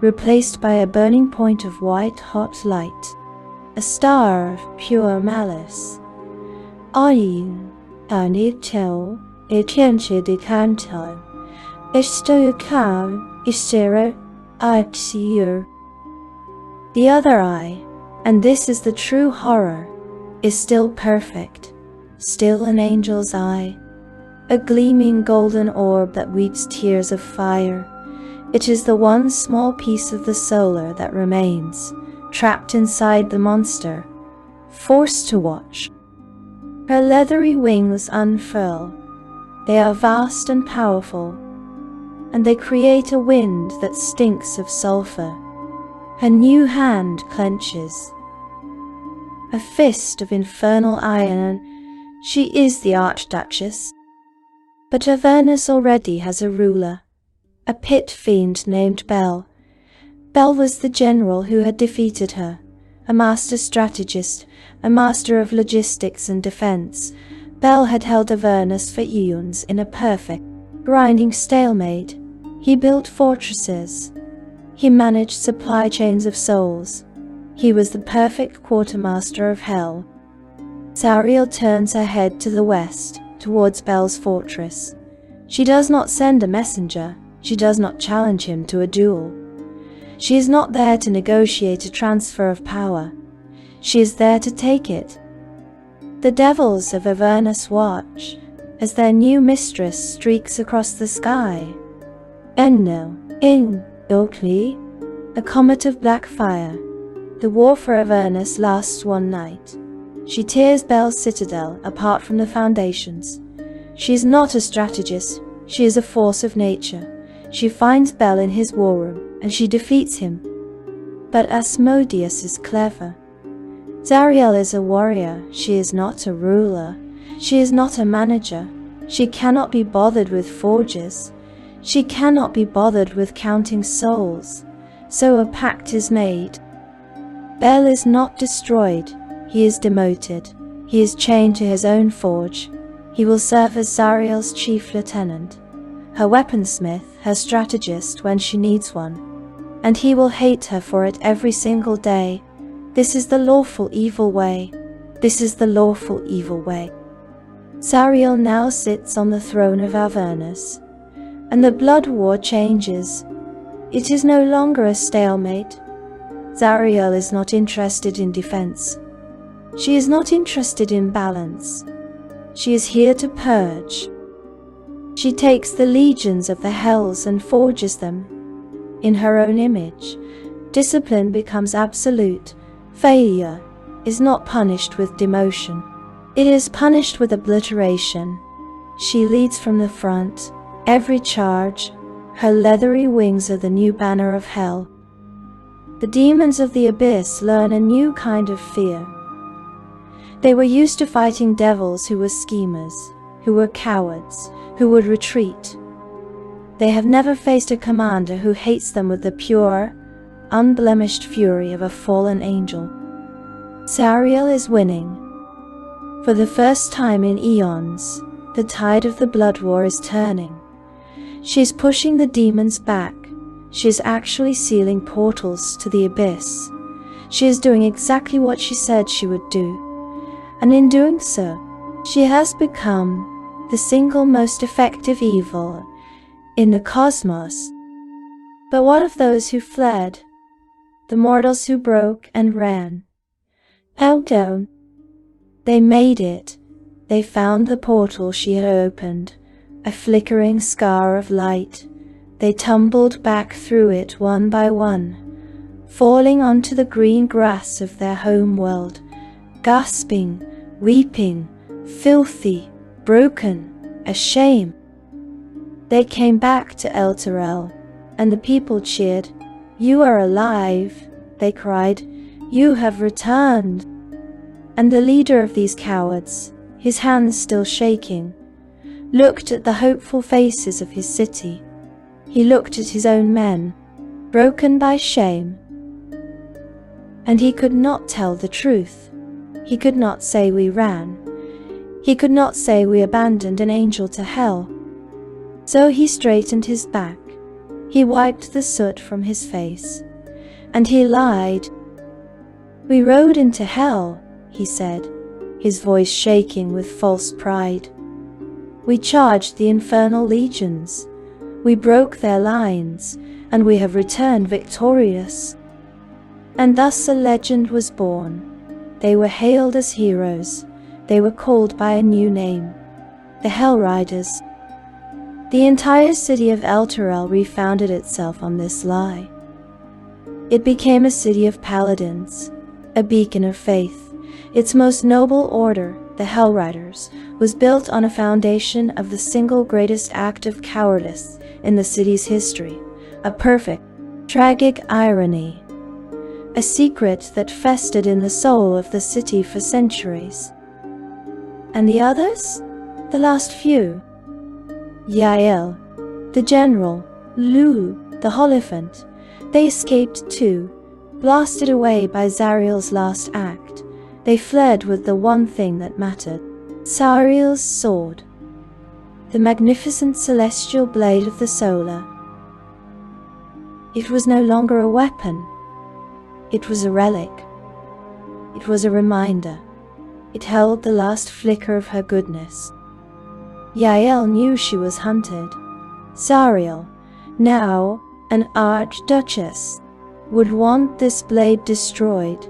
replaced by a burning point of white-hot light, a star of pure malice. Ayin, Anito, Etenche de Canton, Estoyakam, Isera, Axier. The other eye, and this is the true horror, is still perfect, still an angel's eye, a gleaming golden orb that weeps tears of fire. It is the one small piece of the solar that remains, trapped inside the monster, forced to watch. Her leathery wings unfurl. They are vast and powerful, and they create a wind that stinks of sulfur. Her new hand clenches, a fist of infernal iron. She is the Archduchess. But Avernus already has a ruler, a pit fiend named Bel. Bel was the general who had defeated her, a master strategist, a master of logistics and defense. Bel had held Avernus for eons in a perfect, grinding stalemate. He built fortresses. He managed supply chains of souls. He was the perfect quartermaster of hell. Zariel turns her head to the west, towards Bel's fortress. She does not send a messenger. She does not challenge him to a duel. She is not there to negotiate a transfer of power. She is there to take it. The devils of Avernus watch as their new mistress streaks across the sky. Enno, in Oakley, a comet of black fire. The war for Avernus lasts one night. She tears Bel's citadel apart from the foundations. She is not a strategist. She is a force of nature. She finds Bel in his war room, and she defeats him. But Asmodeus is clever. Zariel is a warrior. She is not a ruler. She is not a manager. She cannot be bothered with forges. She cannot be bothered with counting souls. So a pact is made. Bel is not destroyed. He is demoted. He is chained to his own forge. He will serve as Zariel's chief lieutenant, her weaponsmith, her strategist when she needs one. And he will hate her for it every single day. This is the lawful evil way. This is the lawful evil way. Zariel now sits on the throne of Avernus, and the blood war changes. It is no longer a stalemate. Zariel is not interested in defense. She is not interested in balance. She is here to purge. She takes the legions of the hells and forges them. In her own image, discipline becomes absolute. Failure is not punished with demotion. It is punished with obliteration. She leads from the front. Every charge, her leathery wings are the new banner of hell. The demons of the abyss learn a new kind of fear. They were used to fighting devils who were schemers, who were cowards, who would retreat. They have never faced a commander who hates them with the pure, unblemished fury of a fallen angel. Zariel is winning. For the first time in eons, the tide of the blood war is turning. She is pushing the demons back. She is actually sealing portals to the abyss. She is doing exactly what she said she would do. And in doing so, she has become the single most effective evil in the cosmos. But what of those who fled? The mortals who broke and ran? Outdown. They made it. They found the portal she had opened, a flickering scar of light. They tumbled back through it one by one, falling onto the green grass of their home world, gasping, weeping, filthy, broken, ashamed. They came back to Elturel, and the people cheered. "You are alive," they cried. "You have returned." And the leader of these cowards, his hands still shaking, looked at the hopeful faces of his city. He looked at his own men, broken by shame. And he could not tell the truth. He could not say we ran. He could not say we abandoned an angel to hell. So he straightened his back. He wiped the soot from his face. And he lied. "We rode into hell," he said, his voice shaking with false pride. "We charged the infernal legions. We broke their lines, and we have returned victorious." And thus a legend was born. They were hailed as heroes. They were called by a new name, the Hellriders. The entire city of Elturel refounded itself on this lie. It became a city of paladins, a beacon of faith. Its most noble order, the Hellriders, was built on a foundation of the single greatest act of cowardice in the city's history, a perfect, tragic irony, a secret that festered in the soul of the city for centuries. And the others? The last few? Zariel, the general, Lulu, the Hierophant, they escaped too, blasted away by Zariel's last act. They fled with the one thing that mattered, Zariel's sword, the magnificent celestial blade of the solar. It was no longer a weapon. It was a relic. It was a reminder. It held the last flicker of her goodness. Zariel knew she was hunted. Zariel, now an Archduchess, would want this blade destroyed.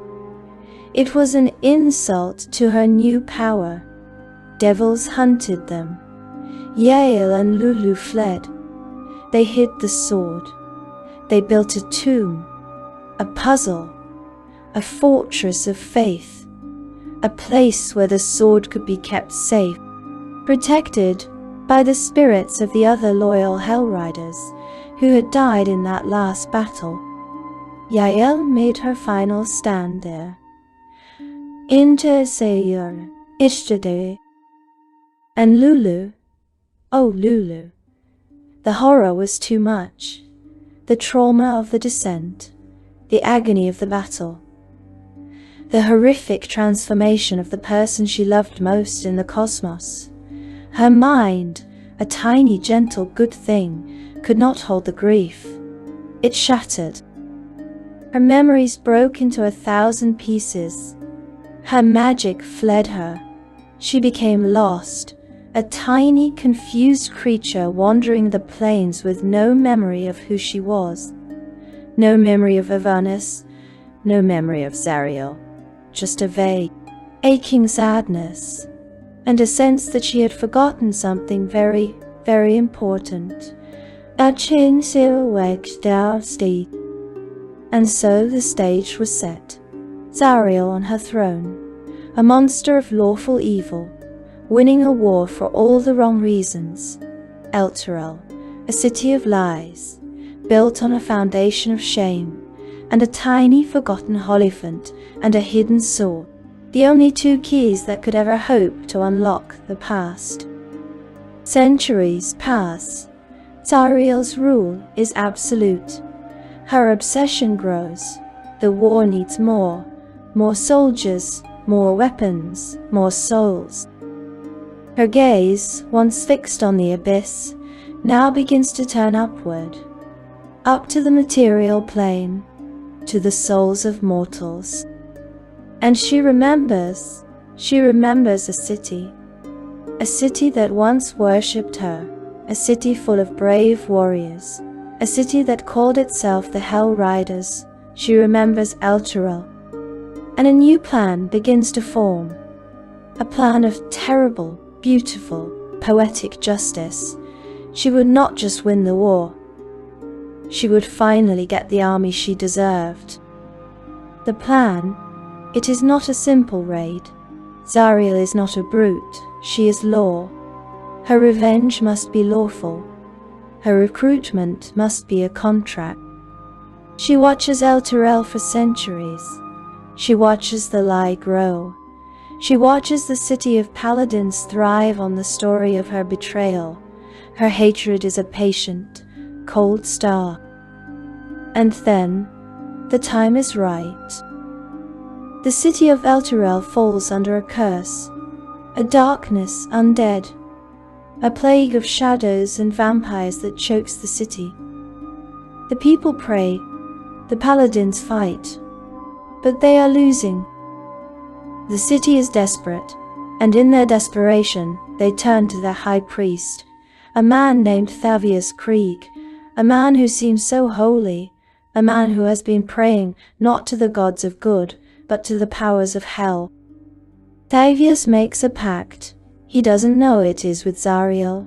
It was an insult to her new power. Devils hunted them. Zariel and Lulu fled. They hid the sword. They built a tomb, a puzzle, a fortress of faith, a place where the sword could be kept safe, protected by the spirits of the other loyal Hellriders who had died in that last battle. Zariel made her final stand there. Intercessor, Ishtade. And Lulu, oh Lulu, the horror was too much. The trauma of the descent, the agony of the battle, the horrific transformation of the person she loved most in the cosmos. Her mind, a tiny, gentle, good thing, could not hold the grief. It shattered. Her memories broke into 1,000 pieces. Her magic fled her. She became lost, a tiny, confused creature wandering the plains with no memory of who she was. No memory of Avernus, no memory of Zariel. Just a vague, aching sadness, and a sense that she had forgotten something very, very important. And so the stage was set. Zariel on her throne, a monster of lawful evil, winning a war for all the wrong reasons. Elturel, a city of lies, built on a foundation of shame, and a tiny forgotten Hierophant and a hidden sword, the only two keys that could ever hope to unlock the past. Centuries pass. Zariel's rule is absolute. Her obsession grows. The war needs more soldiers, more weapons, more souls. Her gaze, once fixed on the abyss, now begins to turn upward, up to the material plane, to the souls of mortals. And she remembers a city that once worshipped her, a city full of brave warriors, a city that called itself the Hellriders. She remembers Elturel, and a new plan begins to form, a plan of terrible, beautiful, poetic justice. She would not just win the war. She would finally get the army she deserved. The plan, it is not a simple raid. Zariel is not a brute, she is law. Her revenge must be lawful. Her recruitment must be a contract. She watches Elturel for centuries. She watches the lie grow. She watches the city of paladins thrive on the story of her betrayal. Her hatred is a patient, cold star. And then, the time is right. The city of Elturel falls under a curse, a darkness undead, a plague of shadows and vampires that chokes the city. The people pray, the paladins fight, but they are losing. The city is desperate, and in their desperation, they turn to their high priest, a man named Thavius Krieg, a man who seems so holy, a man who has been praying not to the gods of good, but to the powers of hell. Thavius makes a pact. He doesn't know it is with Zariel.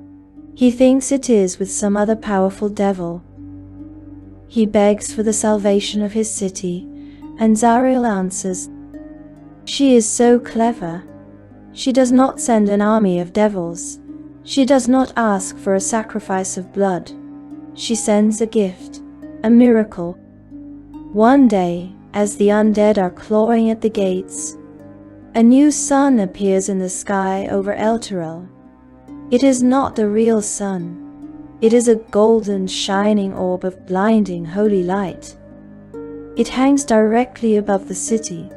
He thinks it is with some other powerful devil. He begs for the salvation of his city, and Zariel answers. She is so clever. She does not send an army of devils. She does not ask for a sacrifice of blood. She sends a gift, a miracle. One day, as the undead are clawing at the gates, a new sun appears in the sky over Elturel. It is not the real sun. It is a golden, shining orb of blinding holy light. It hangs directly above the city,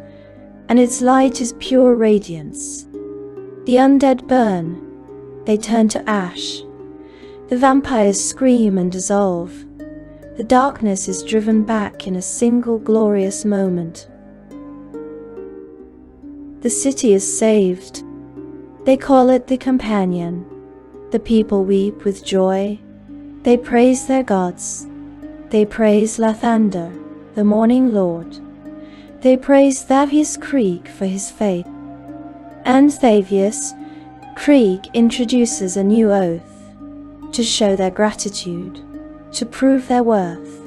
and its light is pure radiance. The undead burn. They turn to ash. The vampires scream and dissolve. The darkness is driven back in a single glorious moment. The city is saved. They call it the Companion. The people weep with joy. They praise their gods. They praise Lathander, the Morning Lord. They praise Thavius Krieg for his faith. And Thavius Krieg introduces a new oath, to show their gratitude, to prove their worth,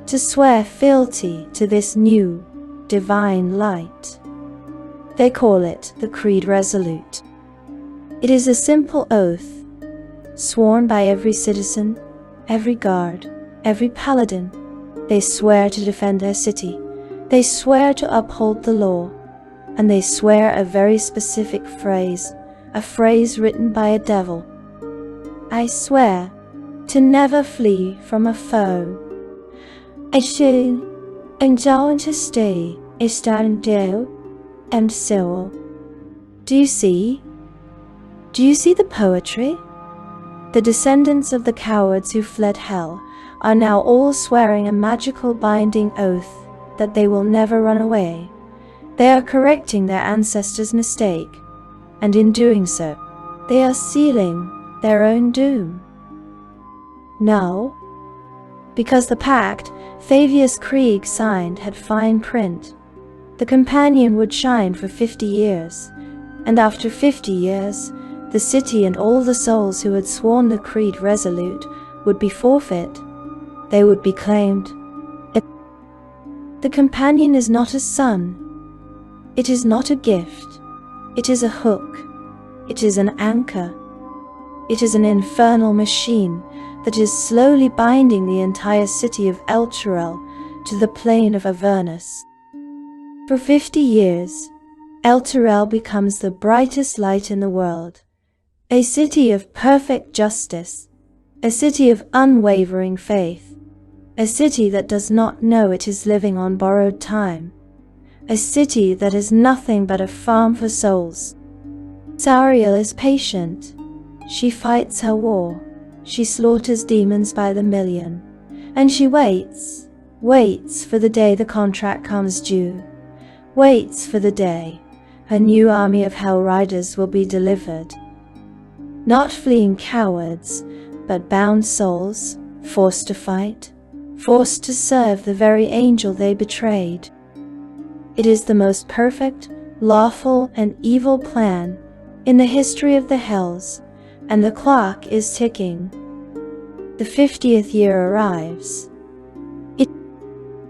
to swear fealty to this new, divine light. They call it the Creed Resolute. It is a simple oath, sworn by every citizen, every guard, every paladin. They swear to defend their city. They swear to uphold the law. And they swear a very specific phrase, a phrase written by a devil. I swear to never flee from a foe. I should enjoy to stay estando and so. Do you see? Do you see the poetry? The descendants of the cowards who fled hell are now all swearing a magical binding oath that they will never run away. They are correcting their ancestors' mistake, and in doing so, they are sealing their own doom. No, because the pact Thavius Krieg signed had fine print. The Companion would shine for 50 years, and after 50 years, the city and all the souls who had sworn the Creed Resolute would be forfeit. They would be claimed. The Companion is not a sun. It is not a gift. It is a hook. It is an anchor. It is an infernal machine that is slowly binding the entire city of Elturel to the plane of Avernus. For 50 years, Elturel becomes the brightest light in the world, a city of perfect justice, a city of unwavering faith, a city that does not know it is living on borrowed time, a city that is nothing but a farm for souls. Zariel is patient. She fights her war. She slaughters demons by the million. And she waits for the day the contract comes due, waits for the day her new army of Hellriders will be delivered. Not fleeing cowards, but bound souls, forced to fight, forced to serve the very angel they betrayed. It is the most perfect, lawful, and evil plan in the history of the Hells, and the clock is ticking. The 50th year arrives.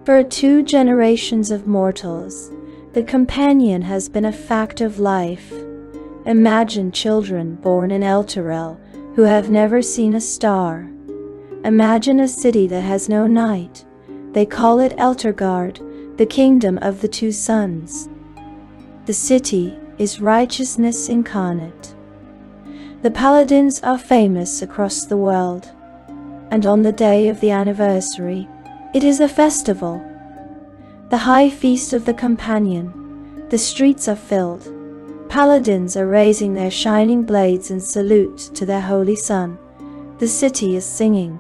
For 2 generations of mortals, the companion has been a fact of life. Imagine children born in Elturel who have never seen a star. Imagine a city that has no night. They call it Elturgard, the kingdom of the 2 suns. The city is righteousness incarnate. The paladins are famous across the world, and on the day of the anniversary, it is a festival. The high feast of the companion. The streets are filled. Paladins are raising their shining blades in salute to their holy sun. The city is singing.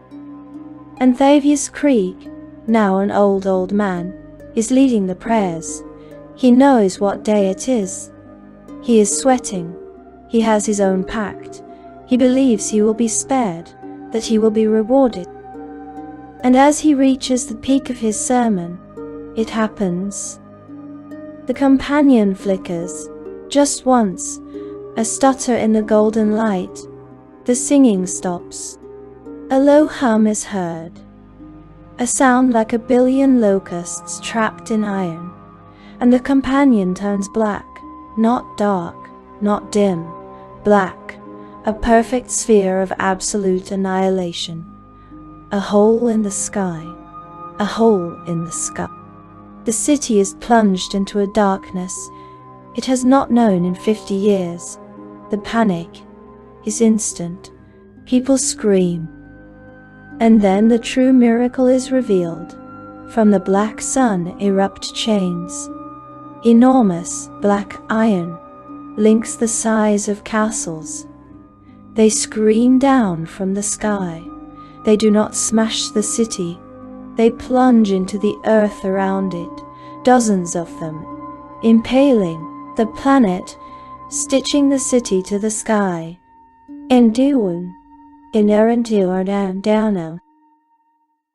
And Thavius Krieg, now an old man, is leading the prayers. He knows what day it is. He is sweating. He has his own pact. He believes he will be spared, that he will be rewarded. And as he reaches the peak of his sermon, it happens. The companion flickers, just once, a stutter in the golden light. The singing stops. A low hum is heard, a sound like a billion locusts trapped in iron, and the companion turns black, not dark, not dim, black, a perfect sphere of absolute annihilation. A hole in the sky, a hole in the sky. The city is plunged into a darkness it has not known in 50 years. The panic is instant. People scream. And then the true miracle is revealed. From the black sun erupt chains. Enormous black iron, links the size of castles. They scream down from the sky. They do not smash the city. They plunge into the earth around it, dozens of them, impaling the planet, stitching the city to the sky. Enduun, inerrantiordandano.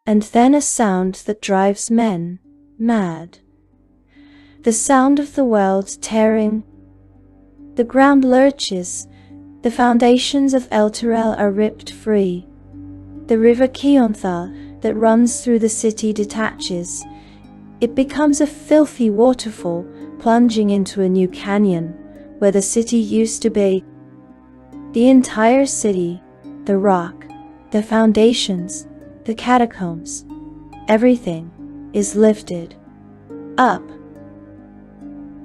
And then a sound that drives men mad. The sound of the world tearing. The ground lurches. The foundations of Elturel are ripped free. The river Kiontha that runs through the city detaches. It becomes a filthy waterfall, plunging into a new canyon where the city used to be. The entire city, the rock, the foundations, the catacombs, everything is lifted up,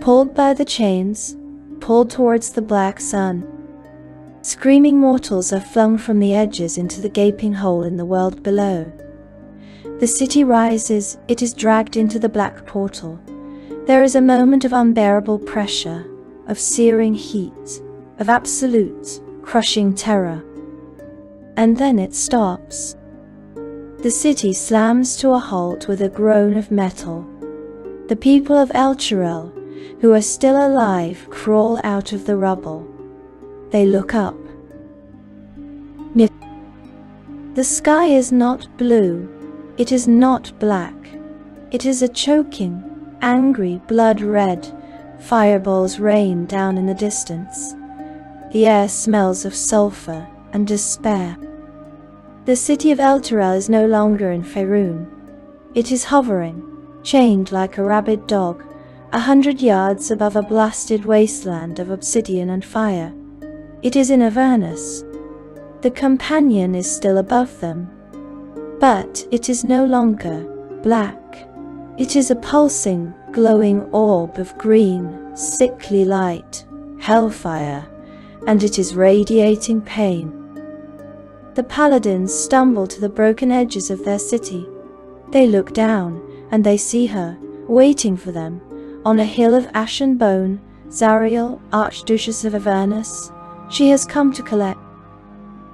pulled by the chains, pulled towards the black sun. Screaming mortals are flung from the edges into the gaping hole in the world below. The city rises, it is dragged into the black portal. There is a moment of unbearable pressure, of searing heat, of absolute, crushing terror. And then it stops. The city slams to a halt with a groan of metal. The people of Elturel, who are still alive, crawl out of the rubble. They look up. The sky is not blue. It is not black. It is a choking, angry blood red. Fireballs rain down in the distance. The air smells of sulfur and despair. The city of Elturel is no longer in Faerun. It is hovering, chained like a rabid dog, 100 yards above a blasted wasteland of obsidian and fire. It is in Avernus. The companion is still above them. But it is no longer black. It is a pulsing, glowing orb of green, sickly light, hellfire, and it is radiating pain. The paladins stumble to the broken edges of their city. They look down, and they see her, waiting for them, on a hill of ashen bone, Zariel, Archduchess of Avernus. She has come to collect.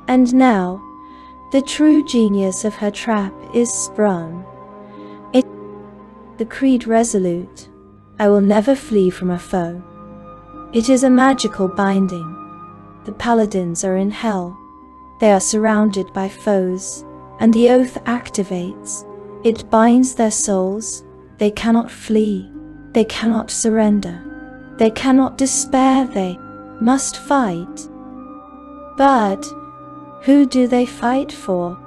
And now, the true genius of her trap is sprung. The creed resolute, I will never flee from a foe. It is a magical binding. The paladins are in hell. They are surrounded by foes, and the oath activates. It binds their souls. They cannot flee. They cannot surrender. They cannot despair. They must fight. But who do they fight for?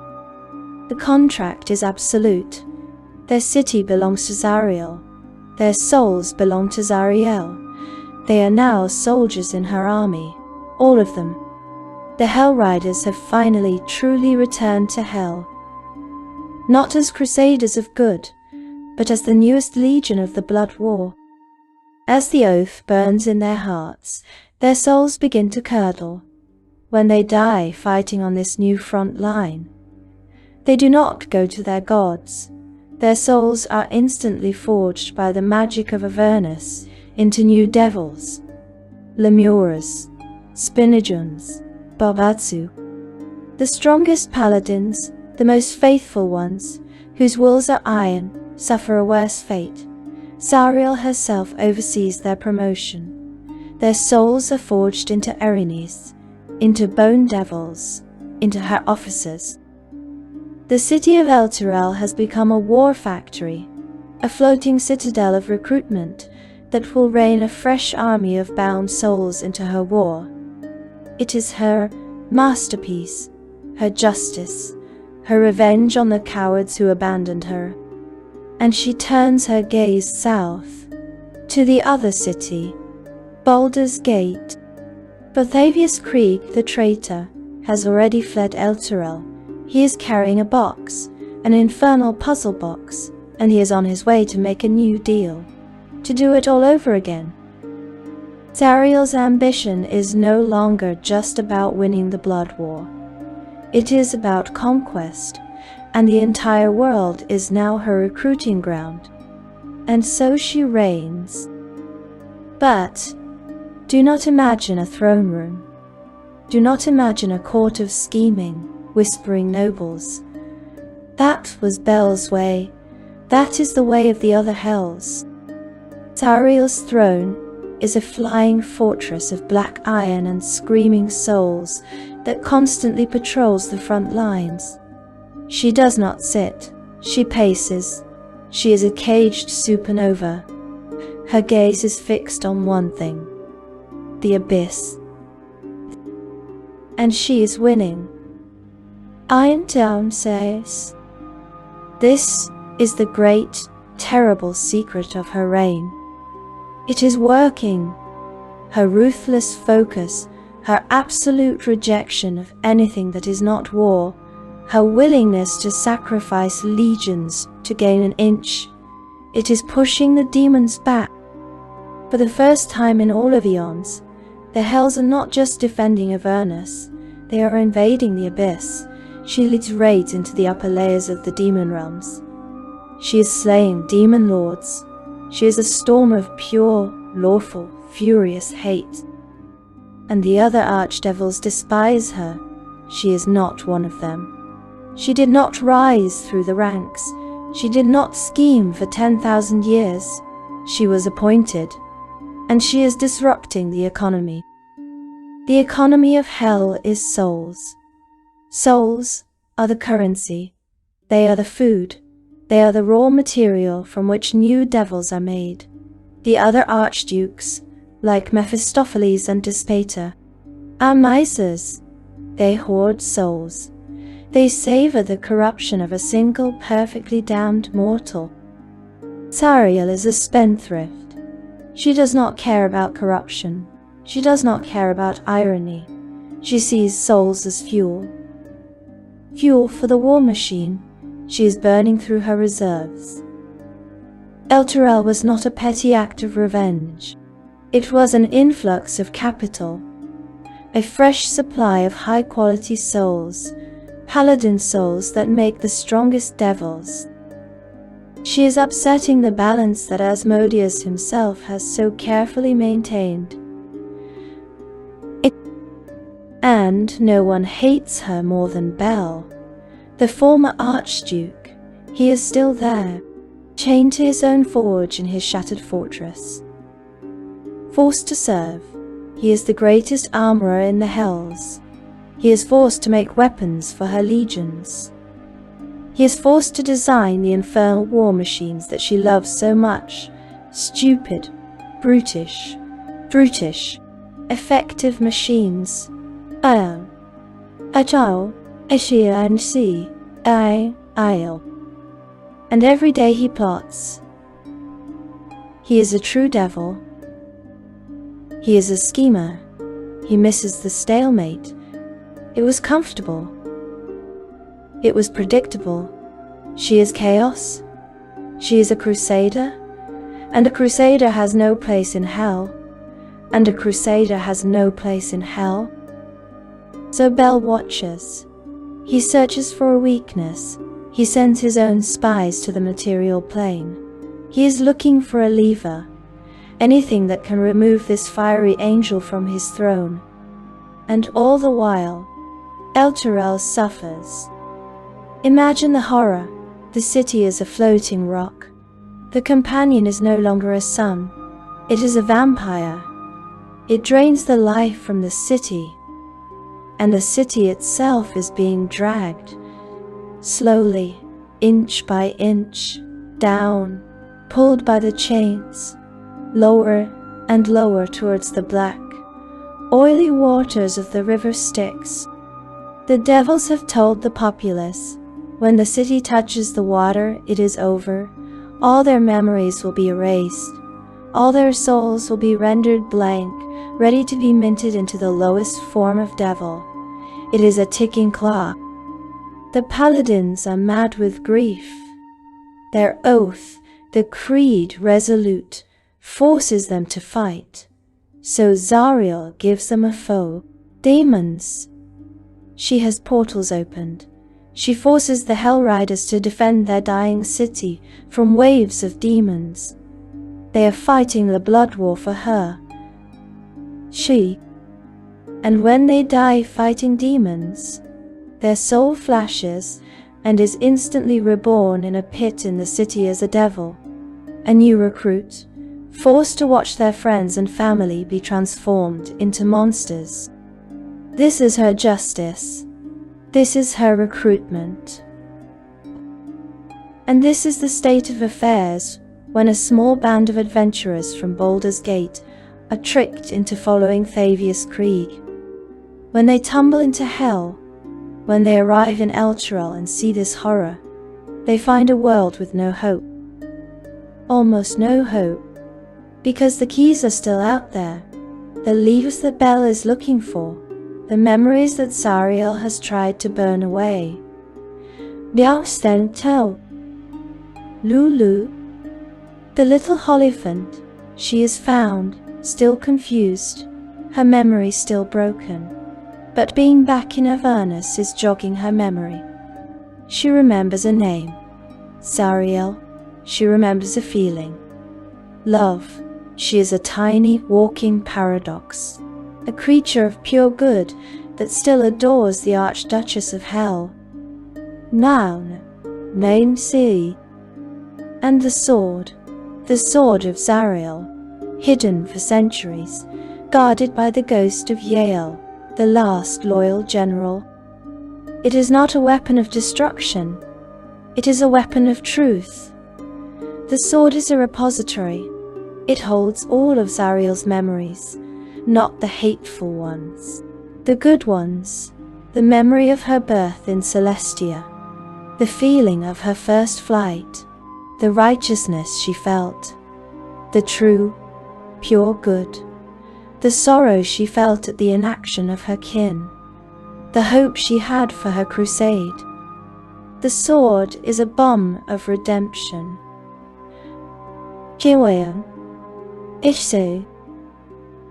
The contract is absolute. Their city belongs to Zariel. Their souls belong to Zariel. They are now soldiers in her army, all of them. The Hellriders have finally truly returned to hell. Not as crusaders of good, but as the newest legion of the blood war. As the oath burns in their hearts, their souls begin to curdle. When they die fighting on this new front line, they do not go to their gods. Their souls are instantly forged by the magic of Avernus into new devils, Lemures, Spinajuns, Barbatsu. The strongest paladins, the most faithful ones, whose wills are iron, suffer a worse fate. Zariel herself oversees their promotion. Their souls are forged into Erinyes, into bone devils, into her officers. The city of Elturel has become a war factory, a floating citadel of recruitment that will rain a fresh army of bound souls into her war. It is her masterpiece, her justice, her revenge on the cowards who abandoned her. And she turns her gaze south, to the other city, Baldur's Gate. Bathavius Krieg, the traitor, has already fled Elturel. He is carrying a box, an infernal puzzle box, and he is on his way to make a new deal, to do it all over again. Zariel's ambition is no longer just about winning the blood war. It is about conquest, and the entire world is now her recruiting ground. And so she reigns. But do not imagine a throne room. Do not imagine a court of scheming, whispering nobles. That was Bel's way. That is the way of the other hells. Zariel's throne is a flying fortress of black iron and screaming souls that constantly patrols the front lines. She does not sit, she paces. She is a caged supernova. Her gaze is fixed on one thing, the abyss. And she is winning. Iron Town says, this is the great, terrible secret of her reign. It is working. Her ruthless focus, her absolute rejection of anything that is not war, her willingness to sacrifice legions to gain an inch. It is pushing the demons back. For the first time in all of eons, the hells are not just defending Avernus, they are invading the abyss. She leads raids into the upper layers of the demon realms. She is slaying demon lords. She is a storm of pure, lawful, furious hate. And the other archdevils despise her. She is not one of them. She did not rise through the ranks. She did not scheme for 10,000 years. She was appointed. And she is disrupting the economy. The economy of hell is souls. Souls are the currency. They are the food. They are the raw material from which new devils are made. The other archdukes, like Mephistopheles and Dispater, are misers. They hoard souls. They savor the corruption of a single perfectly damned mortal. Zariel is a spendthrift. She does not care about corruption. She does not care about irony. She sees souls as fuel. Fuel for the war machine. She is burning through her reserves. Elturel was not a petty act of revenge. It was an influx of capital, a fresh supply of high-quality souls, paladin souls that make the strongest devils. She is upsetting the balance that Asmodeus himself has so carefully maintained. And no one hates her more than Bel, the former Archduke. He is still there, chained to his own forge in his shattered fortress. Forced to serve, he is the greatest armorer in the hells. He is forced to make weapons for her legions. He is forced to design the infernal war machines that she loves so much. Stupid, brutish, effective machines. Agile, Ashia and C. I'll. and every day he plots. He is a true devil. He is a schemer. He misses the stalemate. It was comfortable. It was predictable. She is chaos. She is a crusader. And a crusader has no place in hell. And a crusader has no place in hell. So Bel watches. He searches for a weakness. He sends his own spies to the material plane. He is looking for a lever, anything that can remove this fiery angel from his throne. And all the while, Elturel suffers. Imagine the horror. The city is a floating rock. The companion is no longer a sun. It is a vampire. It drains the life from the city. And the city itself is being dragged, slowly, inch by inch, down, pulled by the chains, lower and lower towards the black, oily waters of the river Styx. The devils have told the populace, when the city touches the water, it is over. All their memories will be erased. All their souls will be rendered blank, ready to be minted into the lowest form of devil. It is a ticking clock. The paladins are mad with grief. Their oath, the creed resolute, forces them to fight. So Zariel gives them a foe, demons. She has portals opened. She forces the Hellriders to defend their dying city from waves of demons. They are fighting the blood war for her. And when they die fighting demons, their soul flashes and is instantly reborn in a pit in the city as a devil, a new recruit, forced to watch their friends and family be transformed into monsters. This is her justice. This is her recruitment. And this is the state of affairs when a small band of adventurers from Baldur's Gate are tricked into following Thavius Krieg. When they tumble into hell, when they arrive in Elturel and see this horror, they find a world with no hope. Almost no hope, because the keys are still out there, the levers that Bel is looking for, the memories that Zariel has tried to burn away. Tell Lulu, the little Hollyphant, she is found, still confused, her memory still broken. But being back in Avernus is jogging her memory. She remembers a name, Zariel. She remembers a feeling, love. She is a tiny, walking paradox, a creature of pure good that still adores the Archduchess of Hell. Noun, name C. And the sword of Zariel, hidden for centuries, guarded by the ghost of Yael, the last loyal general. It is not a weapon of destruction. It is a weapon of truth. The sword is a repository. It holds all of Zariel's memories, not the hateful ones, the good ones, the memory of her birth in Celestia, the feeling of her first flight, the righteousness she felt, the true, pure good, the sorrow she felt at the inaction of her kin, the hope she had for her crusade. The sword is a bomb of redemption.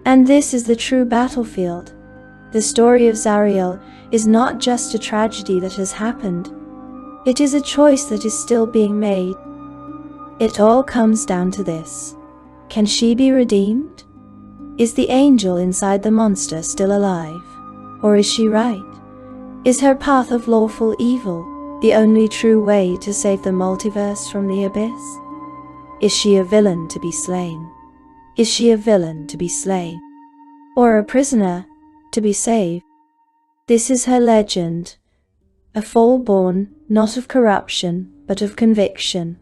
And this is the true battlefield. The story of Zariel is not just a tragedy that has happened. It is a choice that is still being made. It all comes down to this. Can she be redeemed? Is the angel inside the monster still alive? Or is she right? Is her path of lawful evil the only true way to save the multiverse from the abyss? Is she a villain to be slain? Is she a villain to be slain? Or a prisoner to be saved? This is her legend, a fall born not of corruption but of conviction,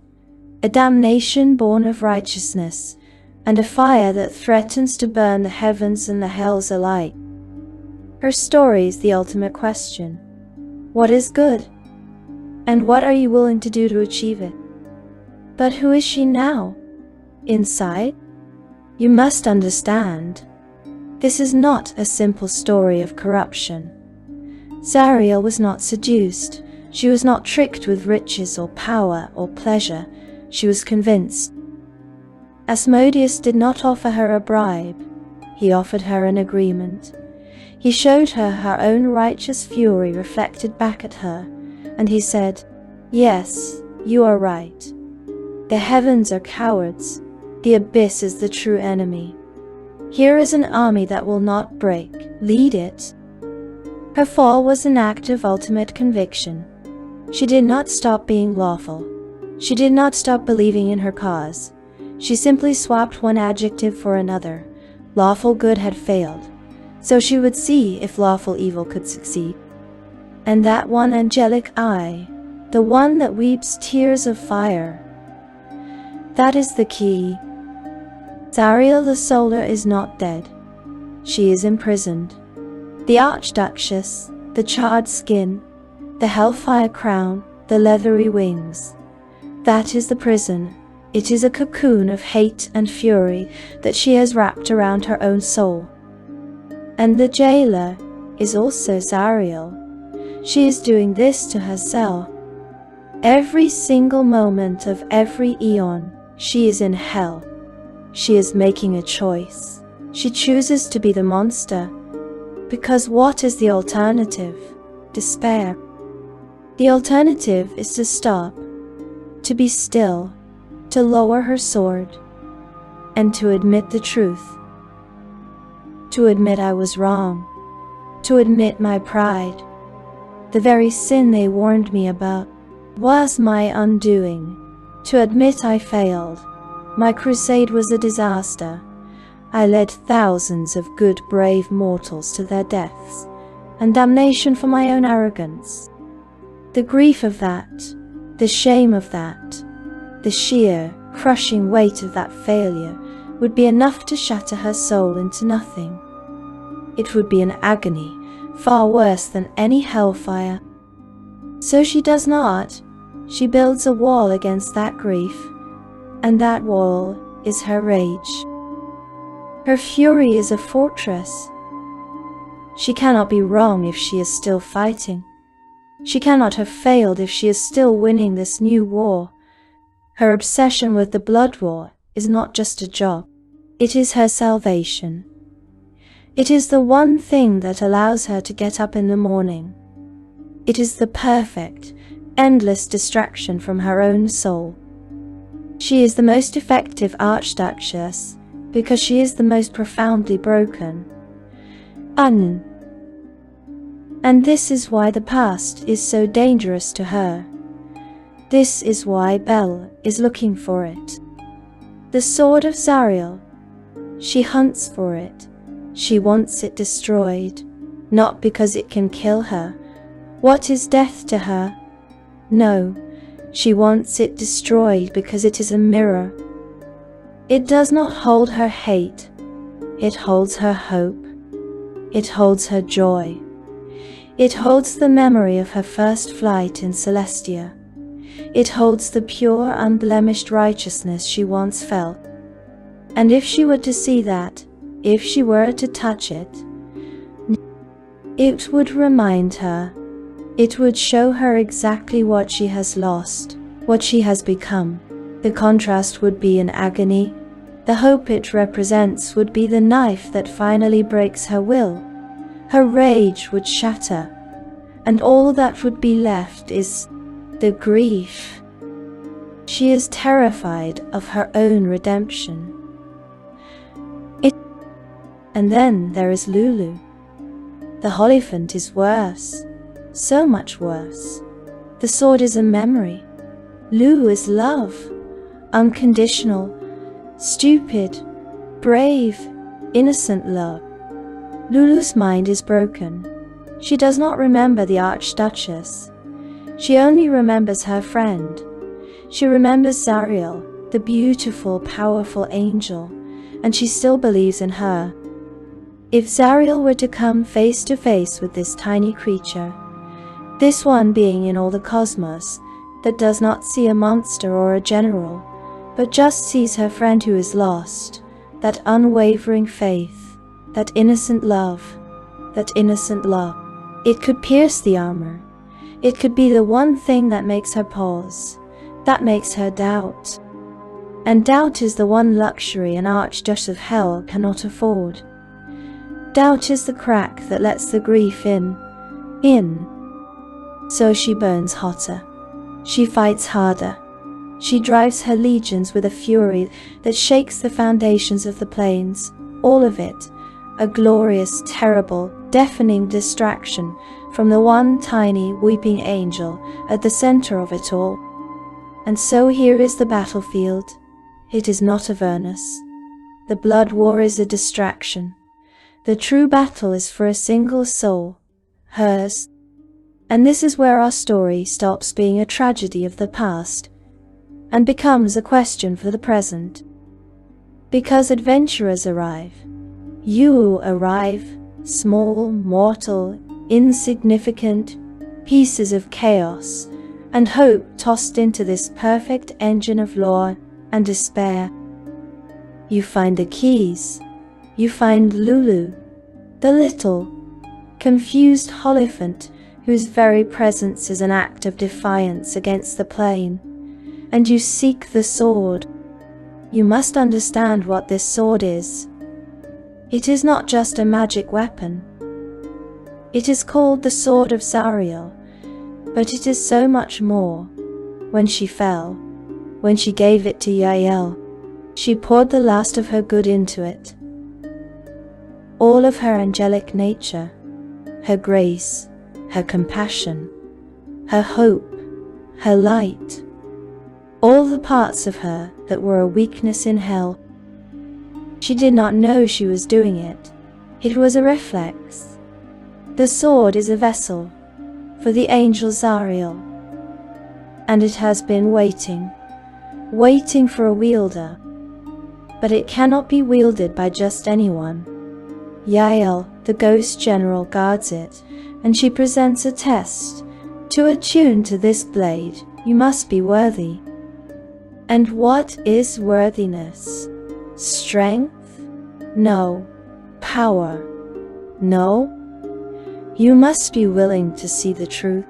a damnation born of righteousness, and a fire that threatens to burn the heavens and the hells alike. Her story is the ultimate question. What is good? And what are you willing to do to achieve it? But who is she now? Inside? You must understand. This is not a simple story of corruption. Zariel was not seduced. She was not tricked with riches or power or pleasure. She was convinced. Asmodeus did not offer her a bribe. He offered her an agreement. He showed her her own righteous fury reflected back at her, and he said, "Yes, you are right. The heavens are cowards. The abyss is the true enemy. Here is an army that will not break. Lead it." Her fall was an act of ultimate conviction. She did not stop being lawful. She did not stop believing in her cause. She simply swapped one adjective for another. Lawful good had failed, so she would see if lawful evil could succeed. And that one angelic eye, the one that weeps tears of fire, that is the key. Zariel the Solar is not dead. She is imprisoned. The Archduchess, the charred skin, the hellfire crown, the leathery wings. That is the prison. It is a cocoon of hate and fury that she has wrapped around her own soul. And the jailer is also Zariel. She is doing this to herself. Every single moment of every eon, she is in hell. She is making a choice. She chooses to be the monster. Because what is the alternative? Despair. The alternative is to stop, to be still, to lower her sword, and to admit the truth. To admit I was wrong. To admit my pride. The very sin they warned me about was my undoing. To admit I failed. My crusade was a disaster. I led thousands of good, brave mortals to their deaths, and damnation for my own arrogance. The grief of that, the shame of that, the sheer, crushing weight of that failure would be enough to shatter her soul into nothing. It would be an agony far worse than any hellfire. So she does not. She builds a wall against that grief, and that wall is her rage. Her fury is a fortress. She cannot be wrong if she is still fighting. She cannot have failed if she is still winning this new war. Her obsession with the blood war is not just a job. It is her salvation. It is the one thing that allows her to get up in the morning. It is the perfect, endless distraction from her own soul. She is the most effective Archduchess because she is the most profoundly broken. And this is why the past is so dangerous to her. This is why Bel is looking for it. The sword of Zariel. She hunts for it. She wants it destroyed, not because it can kill her. What is death to her? No, she wants it destroyed because it is a mirror. It does not hold her hate. It holds her hope. It holds her joy. It holds the memory of her first flight in Celestia. It holds the pure, unblemished righteousness she once felt. And if she were to see that, if she were to touch it, it would remind her. It would show her exactly what she has lost, what she has become. The contrast would be an agony. The hope it represents would be the knife that finally breaks her will. Her rage would shatter, and all that would be left is the grief. She is terrified of her own redemption. And then there is Lulu. The Hierophant is worse, so much worse. The sword is a memory. Lulu is love, unconditional, stupid, brave, innocent love. Lulu's mind is broken. She does not remember the Archduchess. She only remembers her friend. She remembers Zariel, the beautiful, powerful angel, and she still believes in her. If Zariel were to come face to face with this tiny creature, this one being in all the cosmos, that does not see a monster or a general, but just sees her friend who is lost, that unwavering faith, that innocent love, that innocent love. It could pierce the armor. It could be the one thing that makes her pause, that makes her doubt. And doubt is the one luxury an Archduchess of Hell cannot afford. Doubt is the crack that lets the grief in. So she burns hotter. She fights harder. She drives her legions with a fury that shakes the foundations of the plains, all of it, a glorious, terrible, deafening distraction from the one tiny, weeping angel at the center of it all. And so here is the battlefield. It is not Avernus. The blood war is a distraction. The true battle is for a single soul, hers. And this is where our story stops being a tragedy of the past and becomes a question for the present. Because adventurers arrive. You arrive, small, mortal, insignificant pieces of chaos and hope tossed into this perfect engine of lore and despair. You find the keys. You find Lulu, the little, confused Holophant whose very presence is an act of defiance against the plane. And you seek the sword. You must understand what this sword is. It is not just a magic weapon. It is called the Sword of Zariel, but it is so much more. When she fell, when she gave it to Zariel, she poured the last of her good into it. All of her angelic nature, her grace, her compassion, her hope, her light, all the parts of her that were a weakness in hell. She did not know she was doing it. It was a reflex. The sword is a vessel for the angel Zariel, and it has been waiting for a wielder. But it cannot be wielded by just anyone. Zariel, the ghost general, guards it, and she presents a test. To attune to this blade, you must be worthy. And what is worthiness? Strength? No. Power? No. You must be willing to see the truth.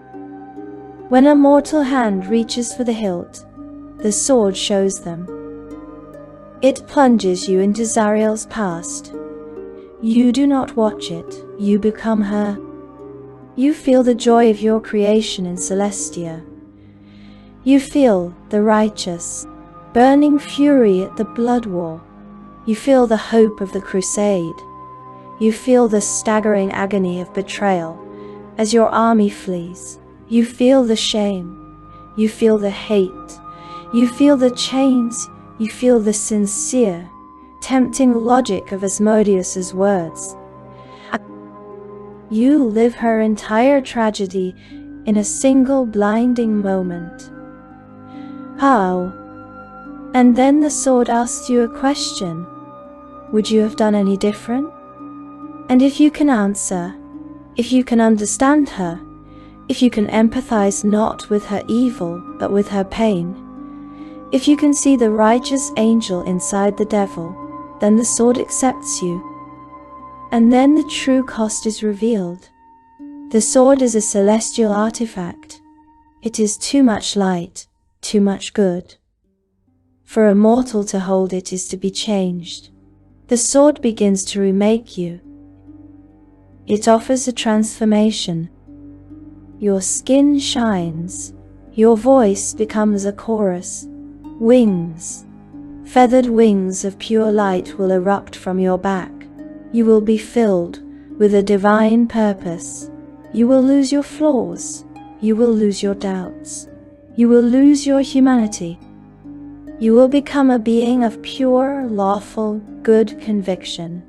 When a mortal hand reaches for the hilt, the sword shows them. It plunges you into Zariel's past. You do not watch it, you become her. You feel the joy of your creation in Celestia. You feel the righteous, burning fury at the blood war. You feel the hope of the crusade. You feel the staggering agony of betrayal as your army flees. You feel the shame. You feel the hate. You feel the chains. You feel the sincere, tempting logic of Asmodeus's words. You live her entire tragedy in a single blinding moment. How? And then the sword asks you a question. Would you have done any different? And if you can answer, if you can understand her, if you can empathize not with her evil but with her pain, if you can see the righteous angel inside the devil, then the sword accepts you. And then the true cost is revealed. The sword is a celestial artifact. It is too much light, too much good. For a mortal to hold it is to be changed. The sword begins to remake you. It offers a transformation. Your skin shines. Your voice becomes a chorus. Wings, feathered wings of pure light will erupt from your back. You will be filled with a divine purpose. You will lose your flaws. You will lose your doubts. You will lose your humanity. You will become a being of pure, lawful, good conviction.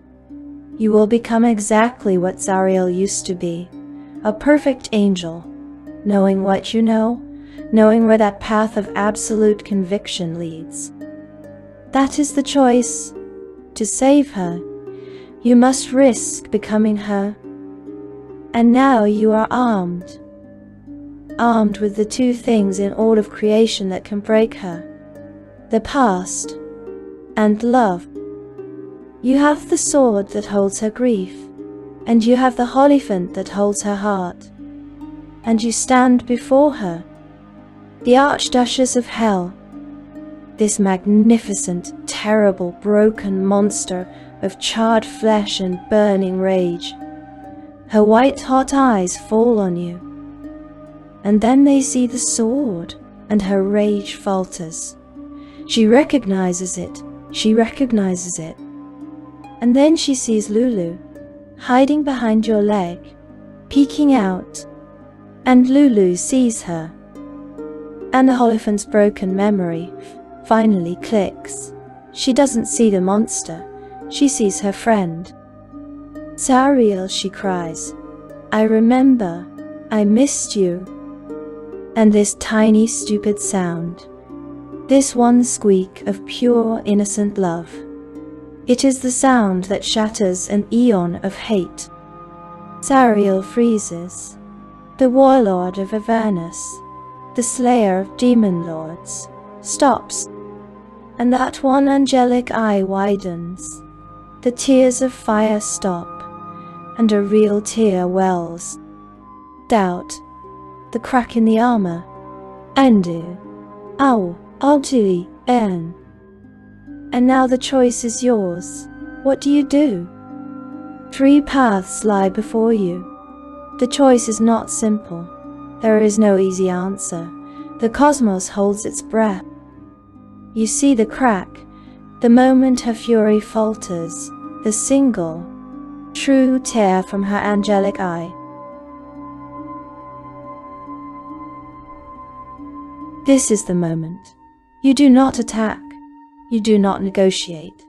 You will become exactly what Zariel used to be, a perfect angel, knowing what you know, knowing where that path of absolute conviction leads. That is the choice. To save her, you must risk becoming her. And now you are armed. armed with the two things in all of creation that can break her: the past and love. You have the sword that holds her grief, and you have the Hierophant that holds her heart. And you stand before her, the Archduchess of Hell, this magnificent, terrible, broken monster of charred flesh and burning rage. Her white-hot eyes fall on you, and then they see the sword, and her rage falters. She recognizes it. And then she sees Lulu, hiding behind your leg, peeking out, and Lulu sees her. And the Hierophant's broken memory finally clicks. She doesn't see the monster, she sees her friend. "Zariel," she cries, "I remember, I missed you." And this tiny stupid sound, this one squeak of pure innocent love, it is the sound that shatters an eon of hate. Zariel freezes. The warlord of Avernus, the slayer of demon lords, stops, and that one angelic eye widens. The tears of fire stop, and a real tear wells. Doubt, the crack in the armor, Endu, Au, Altui, En. And now the choice is yours. What do you do? 3 paths lie before you. The choice is not simple. There is no easy answer. The cosmos holds its breath. You see the crack, the moment her fury falters, the single, true tear from her angelic eye. This is the moment. You do not attack. You do not negotiate.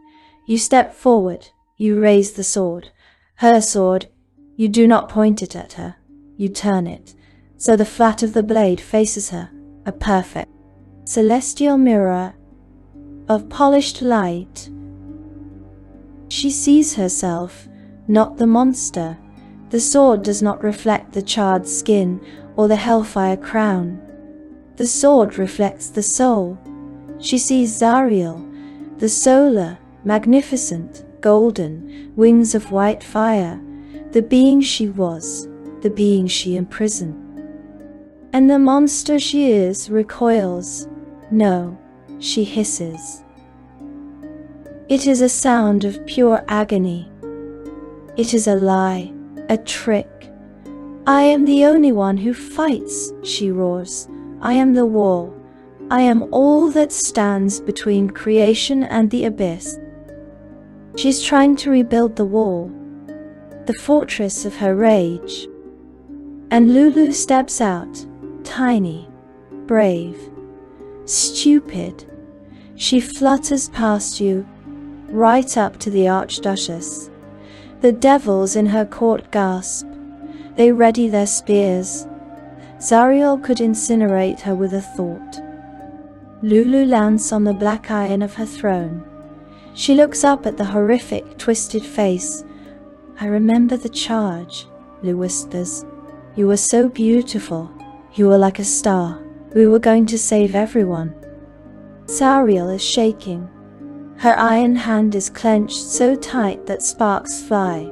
You step forward. You raise the sword. Her sword. You do not point it at her. You turn it, so the flat of the blade faces her, a perfect, celestial mirror of polished light. She sees herself, not the monster. The sword does not reflect the charred skin or the hellfire crown. The sword reflects the soul. She sees Zariel, the solar, magnificent, golden, wings of white fire, the being she was, the being she imprisoned. And the monster she is recoils. No, she hisses. It is a sound of pure agony. It is a lie, a trick. "I am the only one who fights," she roars. "I am the wall. I am all that stands between creation and the abyss." She's trying to rebuild the wall, the fortress of her rage. And Lulu steps out, tiny, brave, stupid. She flutters past you, right up to the Archduchess. The devils in her court gasp. They ready their spears. Zariel could incinerate her with a thought. Lulu lands on the black iron of her throne. She looks up at the horrific, twisted face. "I remember the charge," Lu whispers. "You were so beautiful. You were like a star. We were going to save everyone." Zariel is shaking. Her iron hand is clenched so tight that sparks fly.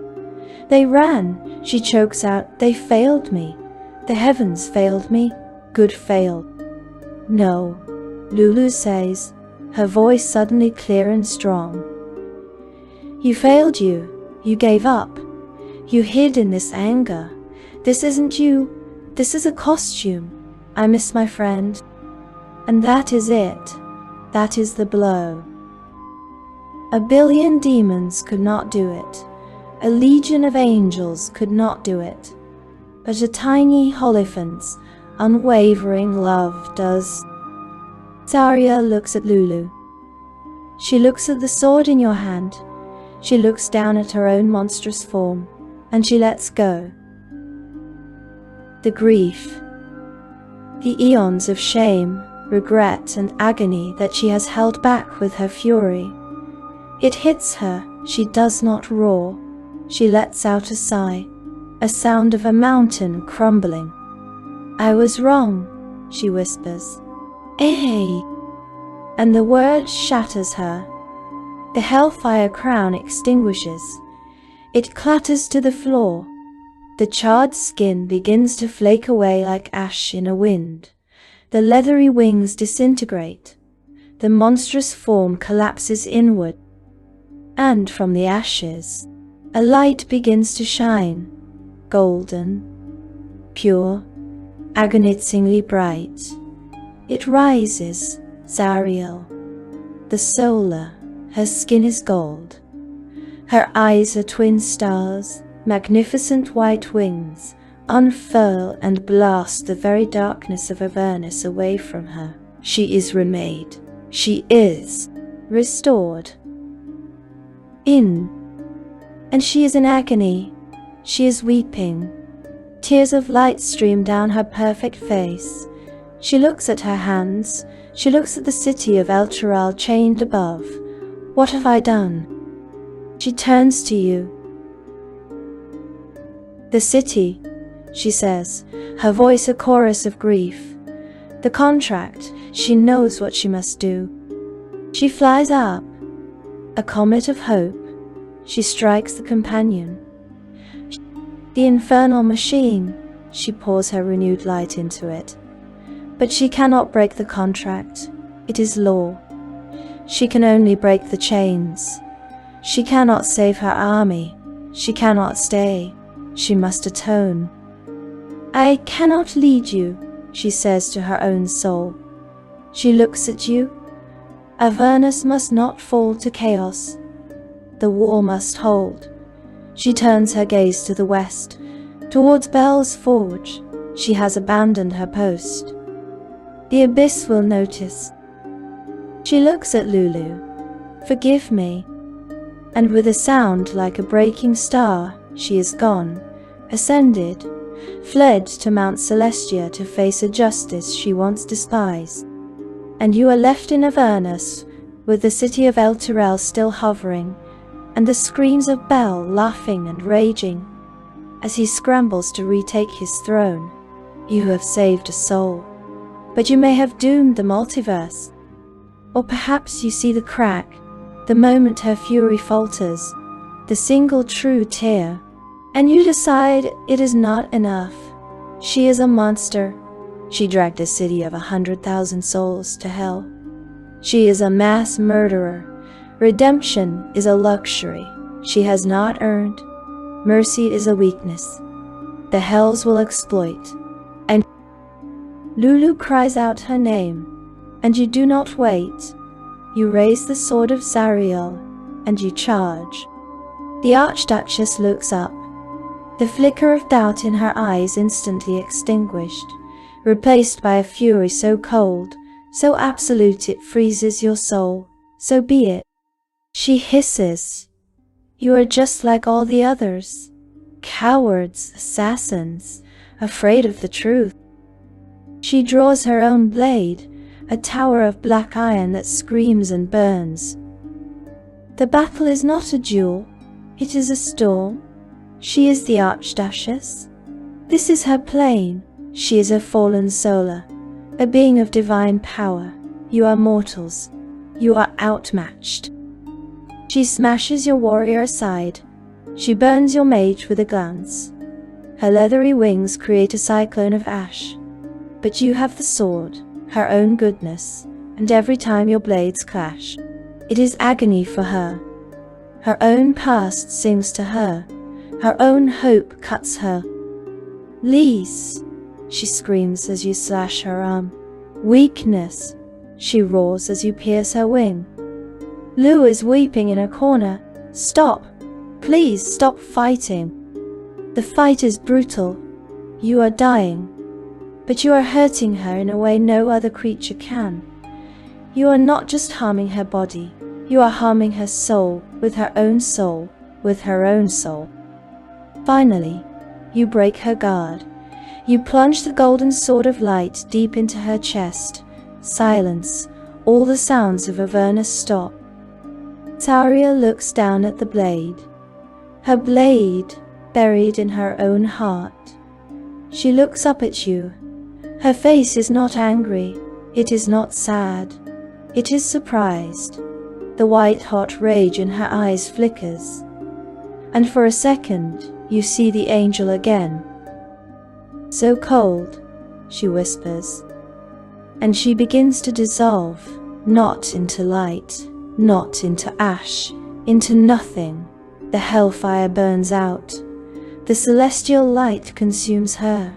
"They ran," she chokes out. "They failed me. The heavens failed me. Good failed." "No," Lulu says, her voice suddenly clear and strong. "You failed you. You gave up. You hid in this anger. This isn't you. This is a costume. I miss my friend." And that is it. That is the blow. 1,000,000,000 demons could not do it. A legion of angels could not do it. But a tiny Hierophant's unwavering love does. Zariel looks at Lulu. She looks at the sword in your hand. She looks down at her own monstrous form, and she lets go. The grief, the eons of shame, regret, and agony that she has held back with her fury. It hits her. She does not roar. She lets out a sigh, a sound of a mountain crumbling. I was wrong, she whispers. Eh? And the word shatters her. The hellfire crown extinguishes. It clatters to the floor. The charred skin begins to flake away like ash in a wind. The leathery wings disintegrate. The monstrous form collapses inward. And from the ashes, a light begins to shine, golden, pure, agonizingly bright. It rises, Zariel, the solar, her skin is gold. Her eyes are twin stars, magnificent white wings, unfurl and blast the very darkness of Avernus away from her. She is remade. She is restored. And she is in agony. She is weeping. Tears of light stream down her perfect face. She looks at her hands. She looks at the city of Elturel chained above. What have I done? She turns to you. The city, she says, her voice a chorus of grief. The contract, she knows what she must do. She flies up, a comet of hope. She strikes the companion. The infernal machine, she pours her renewed light into it. But she cannot break the contract. It is law. She can only break the chains. She cannot save her army. She cannot stay. She must atone. I cannot lead you, she says to her own soul. She looks at you. Avernus must not fall to chaos. The war must hold. She turns her gaze to the west, towards Bel's forge. She has abandoned her post. The abyss will notice. She looks at Lulu. Forgive me. And with a sound like a breaking star, she is gone, ascended, fled to Mount Celestia to face a justice she once despised. And you are left in Avernus, with the city of Elturel still hovering, and the screams of Bel laughing and raging, as he scrambles to retake his throne. You have saved a soul, but you may have doomed the multiverse. Or perhaps you see the crack, the moment her fury falters, the single true tear, and you decide it is not enough. She is a monster. She dragged a city of 100,000 souls to hell. She is a mass murderer. Redemption is a luxury she has not earned. Mercy is a weakness the hells will exploit. And Lulu cries out her name, and you do not wait. You raise the sword of Zariel, and you charge. The Archduchess looks up. The flicker of doubt in her eyes instantly extinguished, replaced by a fury so cold, so absolute it freezes your soul. So be it. She hisses. You are just like all the others. Cowards, assassins, afraid of the truth. She draws her own blade, a tower of black iron that screams and burns. The battle is not a duel. It is a storm. She is the Archduchess. This is her plane. She is a fallen solar, a being of divine power. You are mortals. You are outmatched. She smashes your warrior aside. She burns your mage with a glance. Her leathery wings create a cyclone of ash. But you have the sword, her own goodness, and every time your blades clash, it is agony for her. Her own past sings to her. Her own hope cuts her. Lise, she screams as you slash her arm. Weakness, she roars as you pierce her wing. Lou is weeping in a corner. Stop. Please stop fighting. The fight is brutal. You are dying. But you are hurting her in a way no other creature can. You are not just harming her body. You are harming her soul, with her own soul, with her own soul. Finally, you break her guard. You plunge the golden sword of light deep into her chest. Silence. All the sounds of Avernus stop. Zariel looks down at the blade. Her blade buried in her own heart. She looks up at you, Her face is not angry, it is not sad, it is surprised. The white-hot rage in her eyes flickers, and for a second you see the angel again. So cold, she whispers, and she begins to dissolve, not into light, not into ash, into nothing. The hellfire burns out. The celestial light consumes her.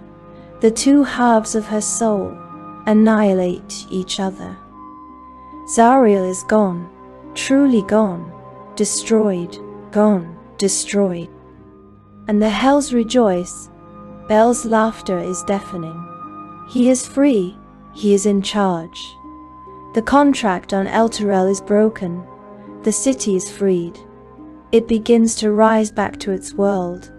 The two halves of her soul annihilate each other. Zariel is gone, truly gone, destroyed, gone, destroyed. And the hells rejoice. Bel's laughter is deafening. He is free, he is in charge. The contract on Elturel is broken. The city is freed. It begins to rise back to its world.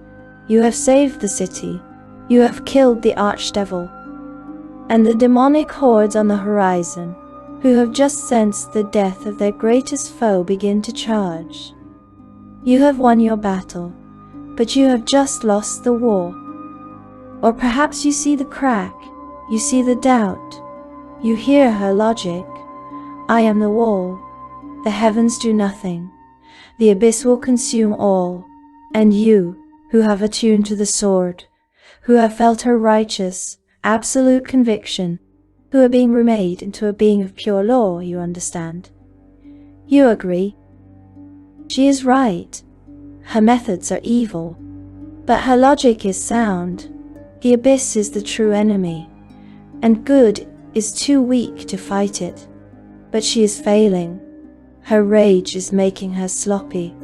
You have saved the city. You have killed the archdevil. And the demonic hordes on the horizon, who have just sensed the death of their greatest foe, begin to charge. You have won your battle, but you have just lost the war. Or perhaps you see the crack, you see the doubt, you hear her logic. I am the wall. The heavens do nothing. The abyss will consume all. And you, who have attuned to the sword, who have felt her righteous, absolute conviction, who are being remade into a being of pure law, you understand. You agree. She is right. Her methods are evil, but her logic is sound. The abyss is the true enemy, and good is too weak to fight it. But she is failing. Her rage is making her sloppy.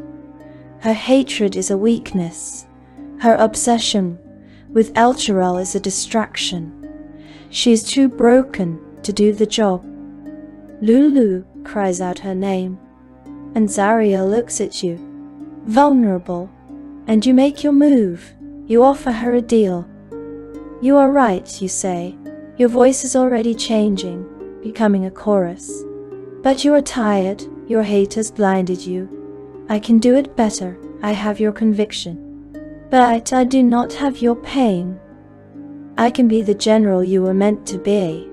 Her hatred is a weakness. Her obsession with Elturel is a distraction. She is too broken to do the job. Lulu cries out her name, and Zariel looks at you, vulnerable, and you make your move. You offer her a deal. You are right, you say. Your voice is already changing, becoming a chorus. But you are tired, your hate has blinded you. I can do it better, I have your conviction. But I do not have your pain. I can be the general you were meant to be.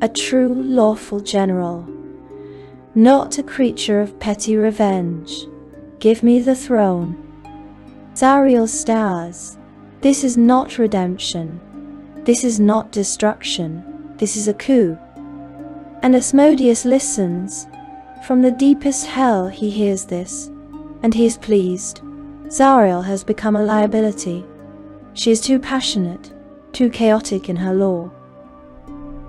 A true, lawful general. Not a creature of petty revenge. Give me the throne. Zariel stars. This is not redemption. This is not destruction. This is a coup. And Asmodeus listens. From the deepest hell he hears this, and he is pleased. Zariel has become a liability. She is too passionate, too chaotic in her law.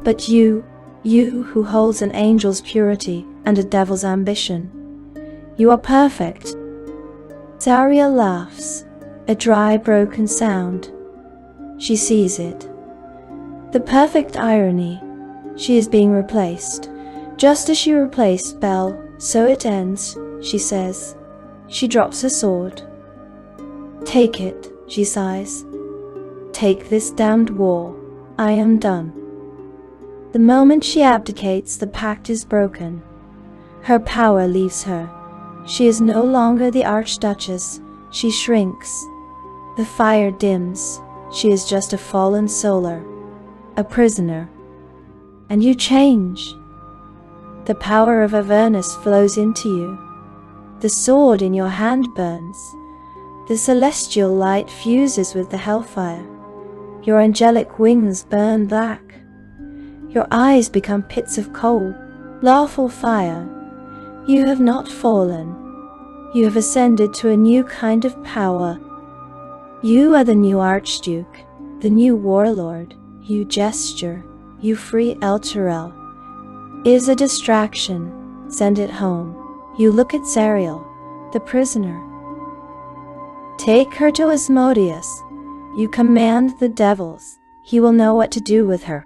But you who holds an angel's purity and a devil's ambition, you are perfect. Zariel laughs, a dry, broken sound. She sees it. The perfect irony. She is being replaced. Just as she replaced Bel, so it ends, she says. She drops her sword. Take it, she sighs. Take this damned war. I am done. The moment she abdicates, the pact is broken. Her power leaves her. She is no longer the Archduchess. She shrinks. The fire dims. She is just a fallen solar, a prisoner. And you change. The power of Avernus flows into you. The sword in your hand burns. The celestial light fuses with the hellfire. Your angelic wings burn black. Your eyes become pits of coal, lawful fire. You have not fallen. You have ascended to a new kind of power. You are the new Archduke, the new warlord. You gesture. You free Elturel. It is a distraction. Send it home. You look at Zariel, the prisoner. Take her to Asmodeus. You command the devils. He will know what to do with her.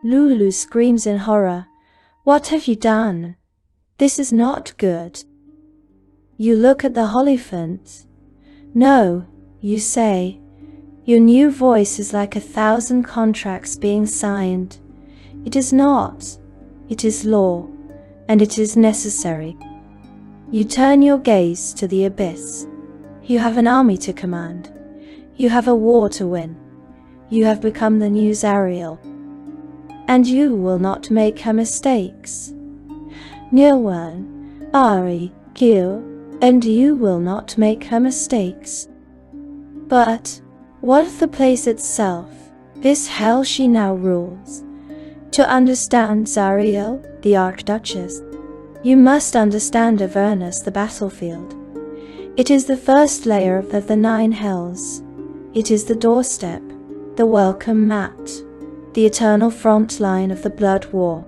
Lulu screams in horror. What have you done? This is not good. You look at the Hierophant. No, you say. Your new voice is like 1,000 contracts being signed. It is not. It is law, and it is necessary. You turn your gaze to the abyss. You have an army to command. You have a war to win. You have become the new Zariel, and you will not make her mistakes. No one, Ari, Gil, and you will not make her mistakes. But what of the place itself, this hell she now rules? To understand Zariel, the Archduchess, you must understand Avernus, the battlefield. It is the first layer of the 9 hells. It is the doorstep, the welcome mat, the eternal front line of the blood war.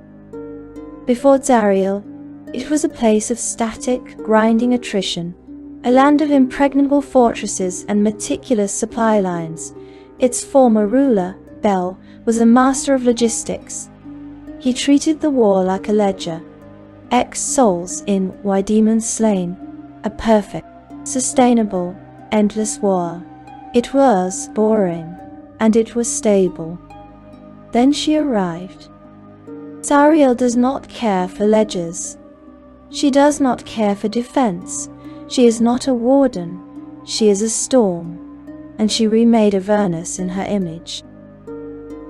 Before Zariel, it was a place of static, grinding attrition, a land of impregnable fortresses and meticulous supply lines. Its former ruler, Bel, was a master of logistics. He treated the war like a ledger. X souls in, Y demons slain, a perfect, sustainable, endless war. It was boring, and it was stable. Then she arrived. Zariel does not care for ledgers. She does not care for defense. She is not a warden. She is a storm, and she remade Avernus in her image.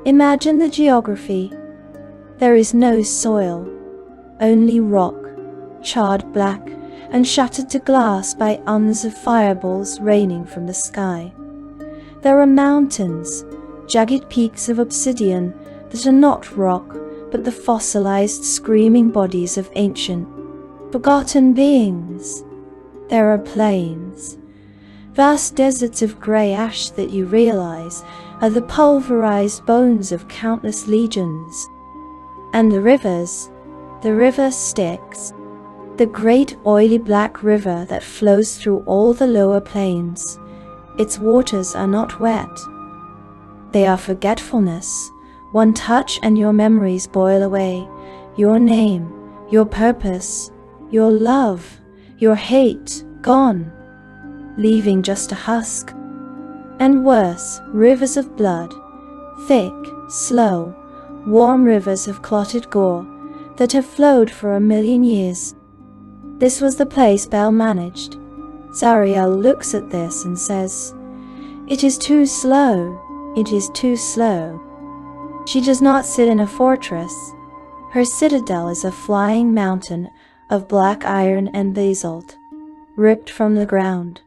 Imagine the geography. There is no soil, only rock, charred black and shattered to glass by uns of fireballs raining from the sky. There are mountains, jagged peaks of obsidian that are not rock, but the fossilized screaming bodies of ancient, forgotten beings. There are plains, vast deserts of grey ash that you realize are the pulverized bones of countless legions. And the river Styx, the great oily black river that flows through all the lower plains. Its waters are not wet. They are forgetfulness. One touch and your memories boil away. Your name, your purpose, your love, your hate, gone, leaving just a husk. And worse, rivers of blood, thick, slow, warm rivers of clotted gore that have flowed for 1,000,000 years. This was the place Bel managed. Zariel looks at this and says, "It is too slow, it is too slow." She does not sit in a fortress. Her citadel is a flying mountain of black iron and basalt, ripped from the ground.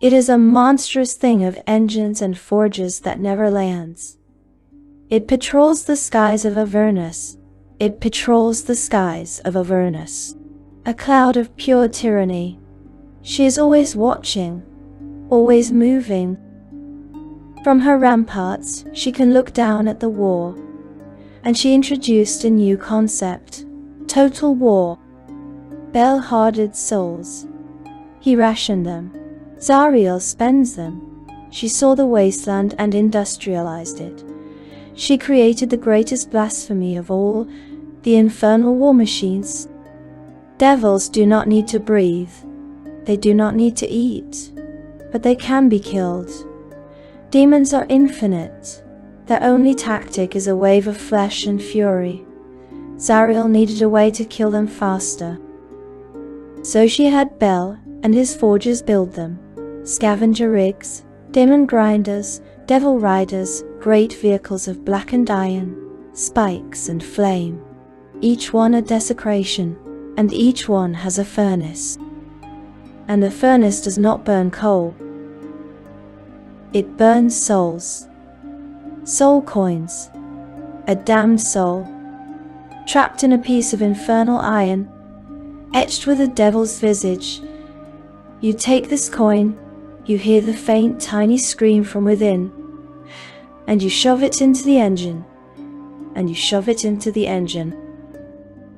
It is a monstrous thing of engines and forges that never lands. It patrols the skies of Avernus. It patrols the skies of Avernus. A cloud of pure tyranny. She is always watching, always moving. From her ramparts, she can look down at the war. And she introduced a new concept, total war. Bel hoarded souls. He rationed them. Zariel spends them. She saw the wasteland and industrialized it. She created the greatest blasphemy of all, the infernal war machines. Devils do not need to breathe. They do not need to eat, but they can be killed. Demons are infinite. Their only tactic is a wave of flesh and fury. Zariel needed a way to kill them faster. So she had Bel and his forgers build them. Scavenger rigs, demon grinders, devil riders, great vehicles of blackened iron, spikes and flame. Each one a desecration, and each one has a furnace. And the furnace does not burn coal. It burns souls. Soul coins. A damned soul, trapped in a piece of infernal iron, etched with a devil's visage. You take this coin, you hear the faint, tiny scream from within, and you shove it into the engine, and you shove it into the engine.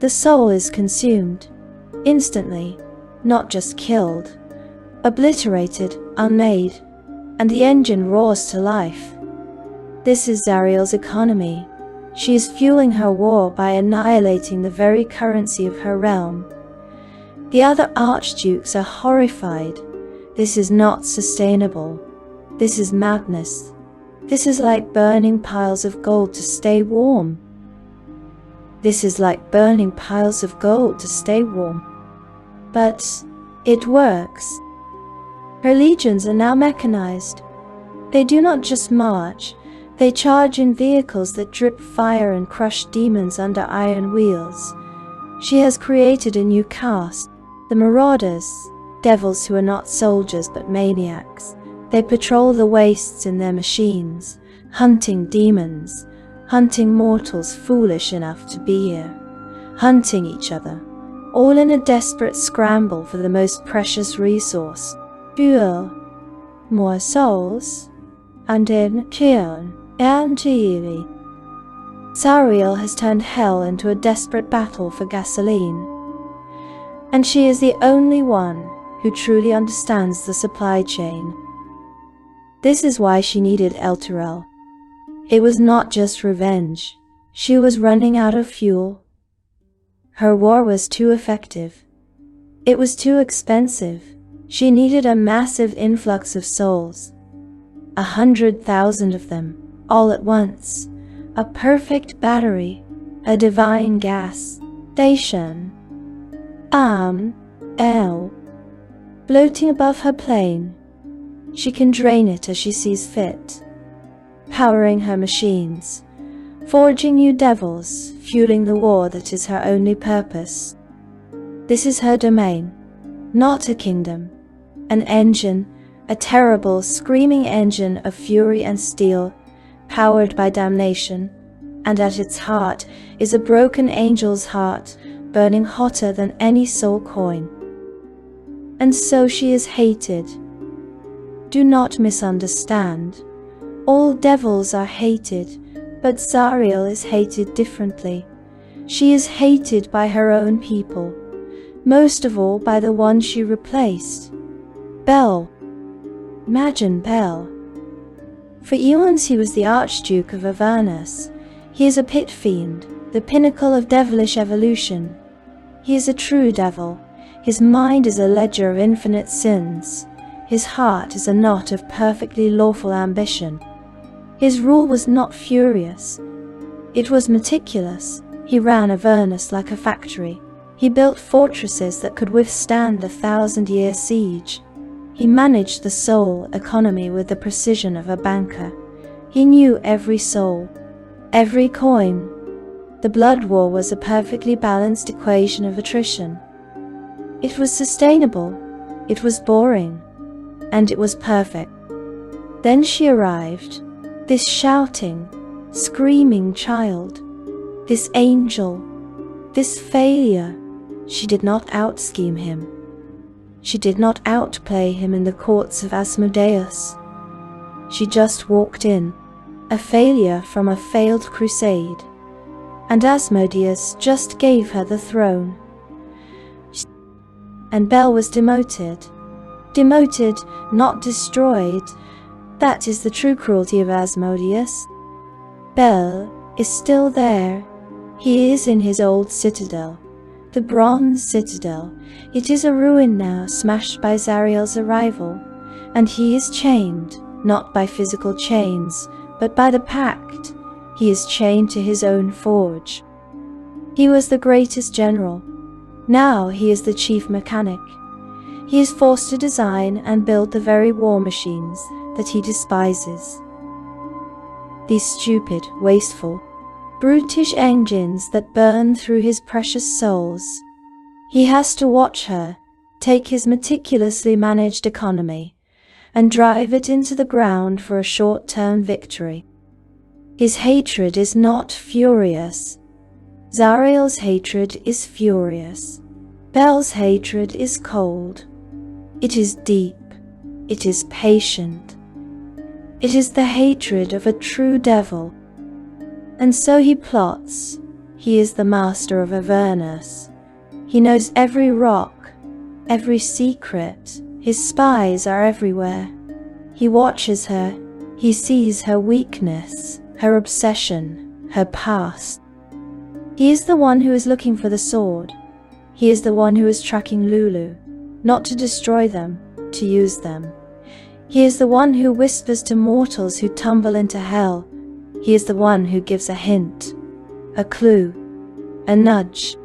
The soul is consumed, instantly, not just killed, obliterated, unmade, and the engine roars to life. This is Zariel's economy. She is fueling her war by annihilating the very currency of her realm. The other archdukes are horrified. This is not sustainable. This is madness. This is like burning piles of gold to stay warm. This is like burning piles of gold to stay warm. But it works. Her legions are now mechanized. They do not just march, They charge in vehicles that drip fire and crush demons under iron wheels. She has created a new caste, the marauders, devils who are not soldiers but maniacs. They patrol the wastes in their machines, hunting demons, hunting mortals foolish enough to be here, hunting each other, all in a desperate scramble for the most precious resource, fuel, more souls, and in turn, Antiiri. Zariel has turned hell into a desperate battle for gasoline, and she is the only one who truly understands the supply chain. This is why she needed Elturel. It was not just revenge. She was running out of fuel. Her war was too effective. It was too expensive. She needed a massive influx of souls. 100,000 of them, all at once. A perfect battery. A divine gas station. Floating above her plane. She can drain it as she sees fit. Powering her machines. Forging new devils, fueling the war that is her only purpose. This is her domain, not a kingdom. An engine, a terrible, screaming engine of fury and steel, powered by damnation, and at its heart is a broken angel's heart, burning hotter than any soul coin. And so she is hated. Do not misunderstand. All devils are hated, but Zariel is hated differently. She is hated by her own people, most of all by the one she replaced. Bel. Imagine Bel. For eons he was the Archduke of Avernus. He is a pit fiend, the pinnacle of devilish evolution. He is a true devil. His mind is a ledger of infinite sins. His heart is a knot of perfectly lawful ambition. His rule was not furious. It was meticulous. He ran Avernus like a factory. He built fortresses that could withstand the 1,000-year siege. He managed the soul economy with the precision of a banker. He knew every soul, every coin. The blood war was a perfectly balanced equation of attrition. It was sustainable, it was boring, and it was perfect. Then she arrived, this shouting, screaming child, this angel, this failure. She did not out-scheme him. She did not outplay him in the courts of Asmodeus. She just walked in, a failure from a failed crusade, and Asmodeus just gave her the throne. And Bel was demoted. Demoted, not destroyed. That is the true cruelty of Asmodeus. Bel is still there. He is in his old citadel, the bronze citadel. It is a ruin now, smashed by Zariel's arrival, and he is chained, not by physical chains, but by the pact. He is chained to his own forge. He was the greatest general. Now he is the chief mechanic. He is forced to design and build the very war machines that he despises. These stupid, wasteful, brutish engines that burn through his precious souls. He has to watch her, take his meticulously managed economy, and drive it into the ground for a short-term victory. His hatred is not furious. Zariel's hatred is furious. Bel's hatred is cold. It is deep. It is patient. It is the hatred of a true devil. And so he plots. He is the master of Avernus. He knows every rock, every secret. His spies are everywhere. He watches her. He sees her weakness, her obsession, her past. He is the one who is looking for the sword. He is the one who is tracking Lulu, not to destroy them, to use them. He is the one who whispers to mortals who tumble into hell. He is the one who gives a hint, a clue, a nudge.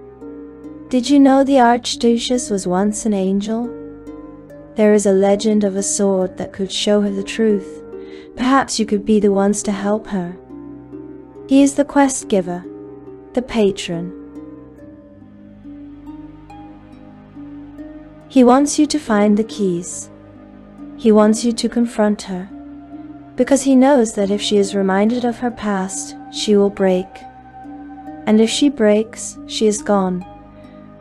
Did you know the Archduchess was once an angel? There is a legend of a sword that could show her the truth, Perhaps you could be the ones to help her. He is the quest giver, the patron. He wants you to find the keys. He wants you to confront her, because he knows that if she is reminded of her past, she will break. And if she breaks, she is gone,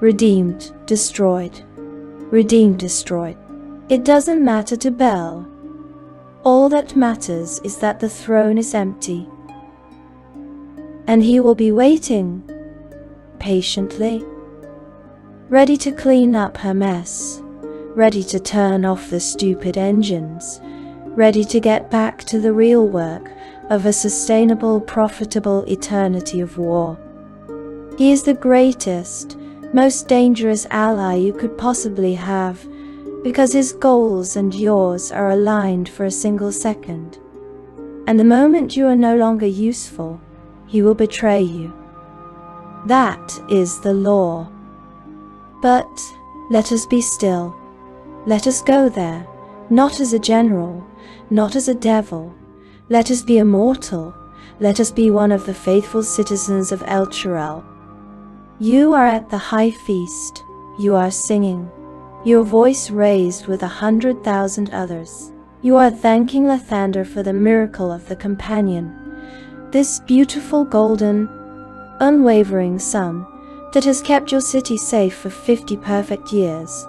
redeemed, destroyed. Redeemed, destroyed. It doesn't matter to Bel. All that matters is that the throne is empty. And he will be waiting, patiently, ready to clean up her mess, ready to turn off the stupid engines, ready to get back to the real work of a sustainable, profitable eternity of war. He is the greatest, most dangerous ally you could possibly have, because his goals and yours are aligned for a single second. And the moment you are no longer useful, he will betray you. That is the law. But let us be still. Let us go there, not as a general, not as a devil. Let us be immortal. Let us be one of the faithful citizens of Elturel. You are at the high feast. You are singing, your voice raised with 100,000 others. You are thanking Lathander for the miracle of the companion, this beautiful golden, unwavering sun that has kept your city safe for 50 perfect years.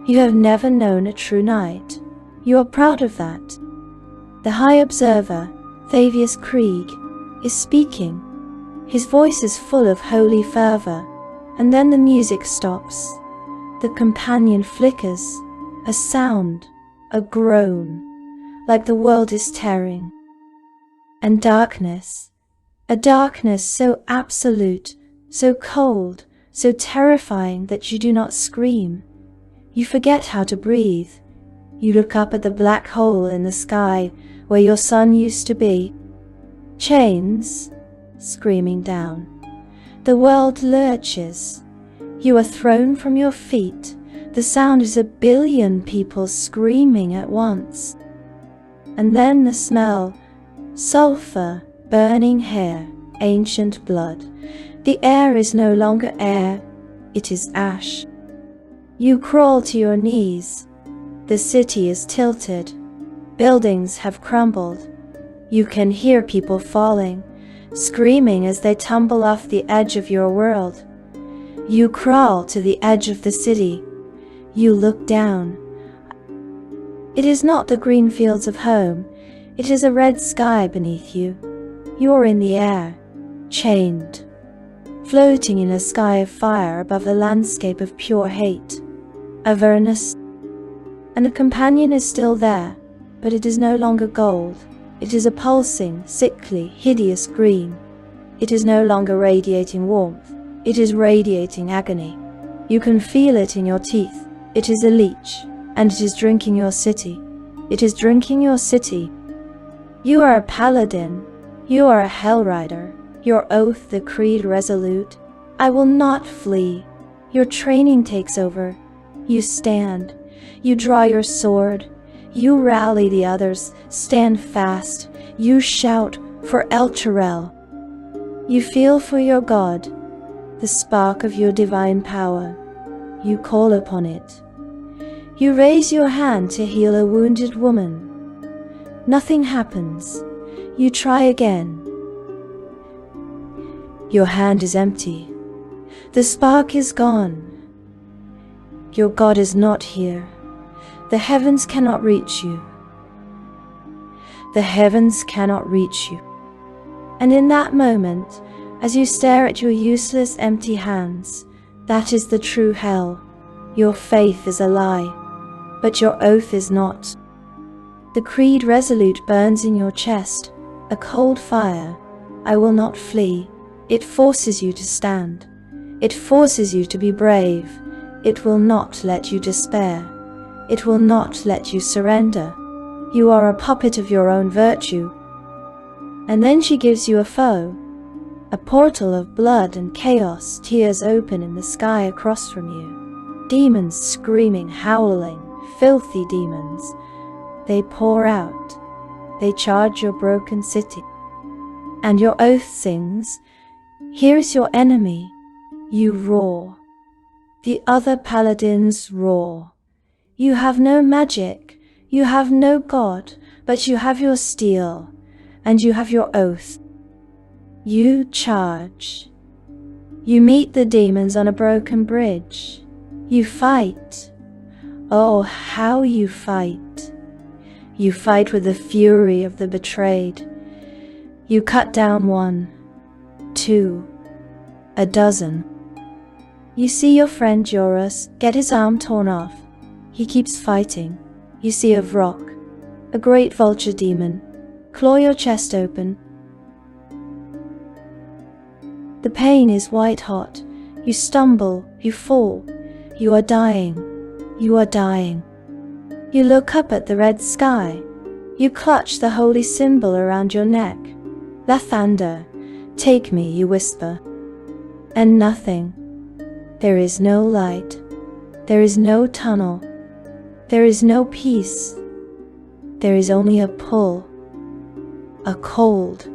You have never known a true night. You are proud of that. The High Observer, Thavius Krieg, is speaking. His voice is full of holy fervor, and then the music stops. The companion flickers, a sound, a groan, like the world is tearing. And darkness, a darkness so absolute, so cold, so terrifying that you do not scream. You forget how to breathe. You look up at the black hole in the sky where your sun used to be. Chains, screaming down. The world lurches. You are thrown from your feet. The sound is 1 billion people screaming at once. And then the smell, sulfur, burning hair, ancient blood. The air is no longer air, it is ash. You crawl to your knees. The city is tilted. Buildings have crumbled. You can hear people falling, screaming as they tumble off the edge of your world. You crawl to the edge of the city. You look down. It is not the green fields of home. It is a red sky beneath you. You are in the air, chained, floating in a sky of fire above the landscape of pure hate. Avernus. And the companion is still there, but it is no longer gold. It is a pulsing, sickly, hideous green. It is no longer radiating warmth. It is radiating agony. You can feel it in your teeth. It is a leech, and it is drinking your city. It is drinking your city. You are a paladin. You are a Hellrider. Your oath, the creed resolute. I will not flee. Your training takes over. You stand. You draw your sword. You rally the others. Stand fast. You shout for Elturel. You feel for your God, the spark of your divine power. You call upon it. You raise your hand to heal a wounded woman. Nothing happens. You try again. Your hand is empty. The spark is gone. Your God is not here. The heavens cannot reach you. The heavens cannot reach you. And in that moment, as you stare at your useless, empty hands, that is the true hell. Your faith is a lie, but your oath is not. The creed resolute burns in your chest, a cold fire. I will not flee. It forces you to stand. It forces you to be brave. It will not let you despair. It will not let you surrender. You are a puppet of your own virtue. And then she gives you a foe. A portal of blood and chaos tears open in the sky across from you. Demons screaming, howling, filthy demons. They pour out. they charge your broken city. And your oath sings, here is your enemy, you roar. The other paladins roar. You have no magic, you have no god, but you have your steel, and you have your oath. You charge. You meet the demons on a broken bridge. You fight. Oh, how you fight. You fight with the fury of the betrayed. You cut down 1, 2, a dozen. You see your friend Joras get his arm torn off. He keeps fighting. You see a Vrock, a great vulture demon, claw your chest open. The pain is white hot. You stumble, you fall. You are dying. You are dying. You look up at the red sky. You clutch the holy symbol around your neck. Lathander, take me, you whisper. And nothing. There is no light. There is no tunnel. There is no peace. There is only a pull. A cold,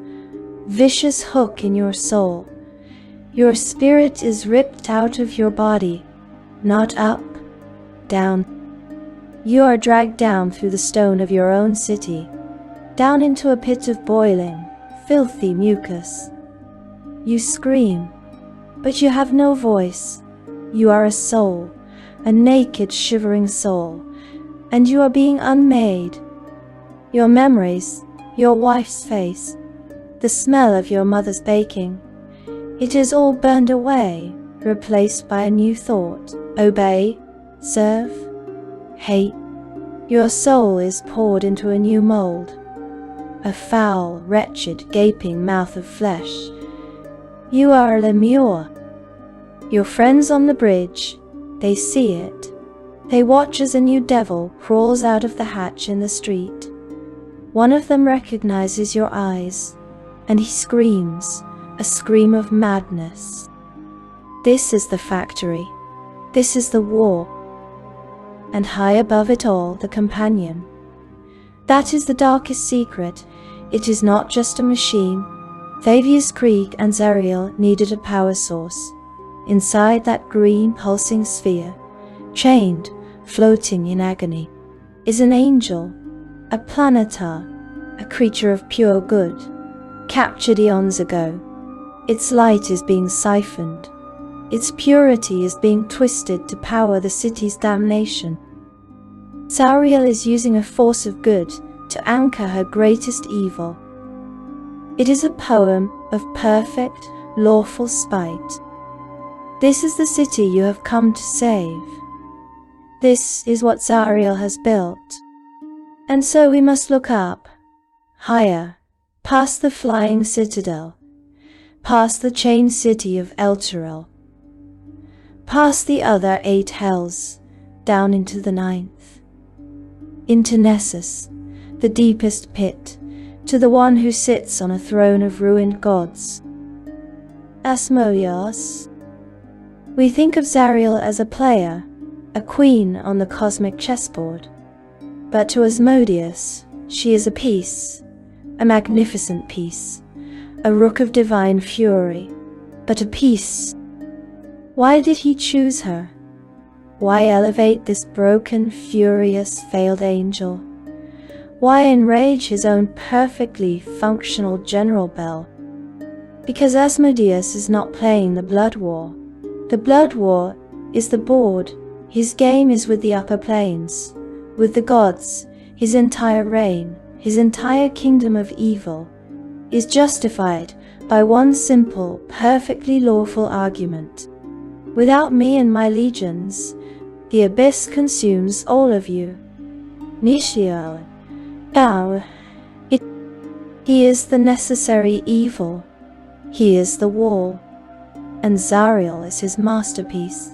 vicious hook in your soul. Your spirit is ripped out of your body, not up, down. You are dragged down through the stone of your own city, down into a pit of boiling, filthy mucus. You scream, but you have no voice. You are a soul, a naked, shivering soul, and you are being unmade. Your memories, your wife's face, the smell of your mother's baking, it is all burned away, replaced by a new thought. Obey, serve, hate. Your soul is poured into a new mold, a foul, wretched, gaping mouth of flesh. You are a lemure. Your friends on the bridge, they see it. They watch as a new devil crawls out of the hatch in the street. One of them recognizes your eyes, and he screams, a scream of madness. This is the factory. This is the war. And high above it all, the companion. That is the darkest secret. It is not just a machine. Thavius Krieg and Zariel needed a power source. Inside that green pulsing sphere, chained, floating in agony, is an angel, a planetar, a creature of pure good, captured eons ago. Its light is being siphoned. Its purity is being twisted to power the city's damnation. Zariel is using a force of good to anchor her greatest evil. It is a poem of perfect, lawful spite. This is the city you have come to save. This is what Zariel has built. And so we must look up, higher, past the flying citadel, past the chained city of Elturel, past the other 8 hells, down into the 9th, into Nessus, the deepest pit, to the one who sits on a throne of ruined gods. Asmodeus. We think of Zariel as a player, a queen on the cosmic chessboard. But to Asmodeus, she is a piece, a magnificent piece, a rook of divine fury, but a piece. Why did he choose her? Why elevate this broken, furious, failed angel? Why enrage his own perfectly functional general bell? Because Asmodeus is not playing the blood war. The blood war is the board. His game is with the upper planes, with the gods. His entire reign, his entire kingdom of evil, is justified by one simple, perfectly lawful argument. Without me and my legions, the abyss consumes all of you. Nishiel. He is the necessary evil. He is the wall. And Zariel is his masterpiece.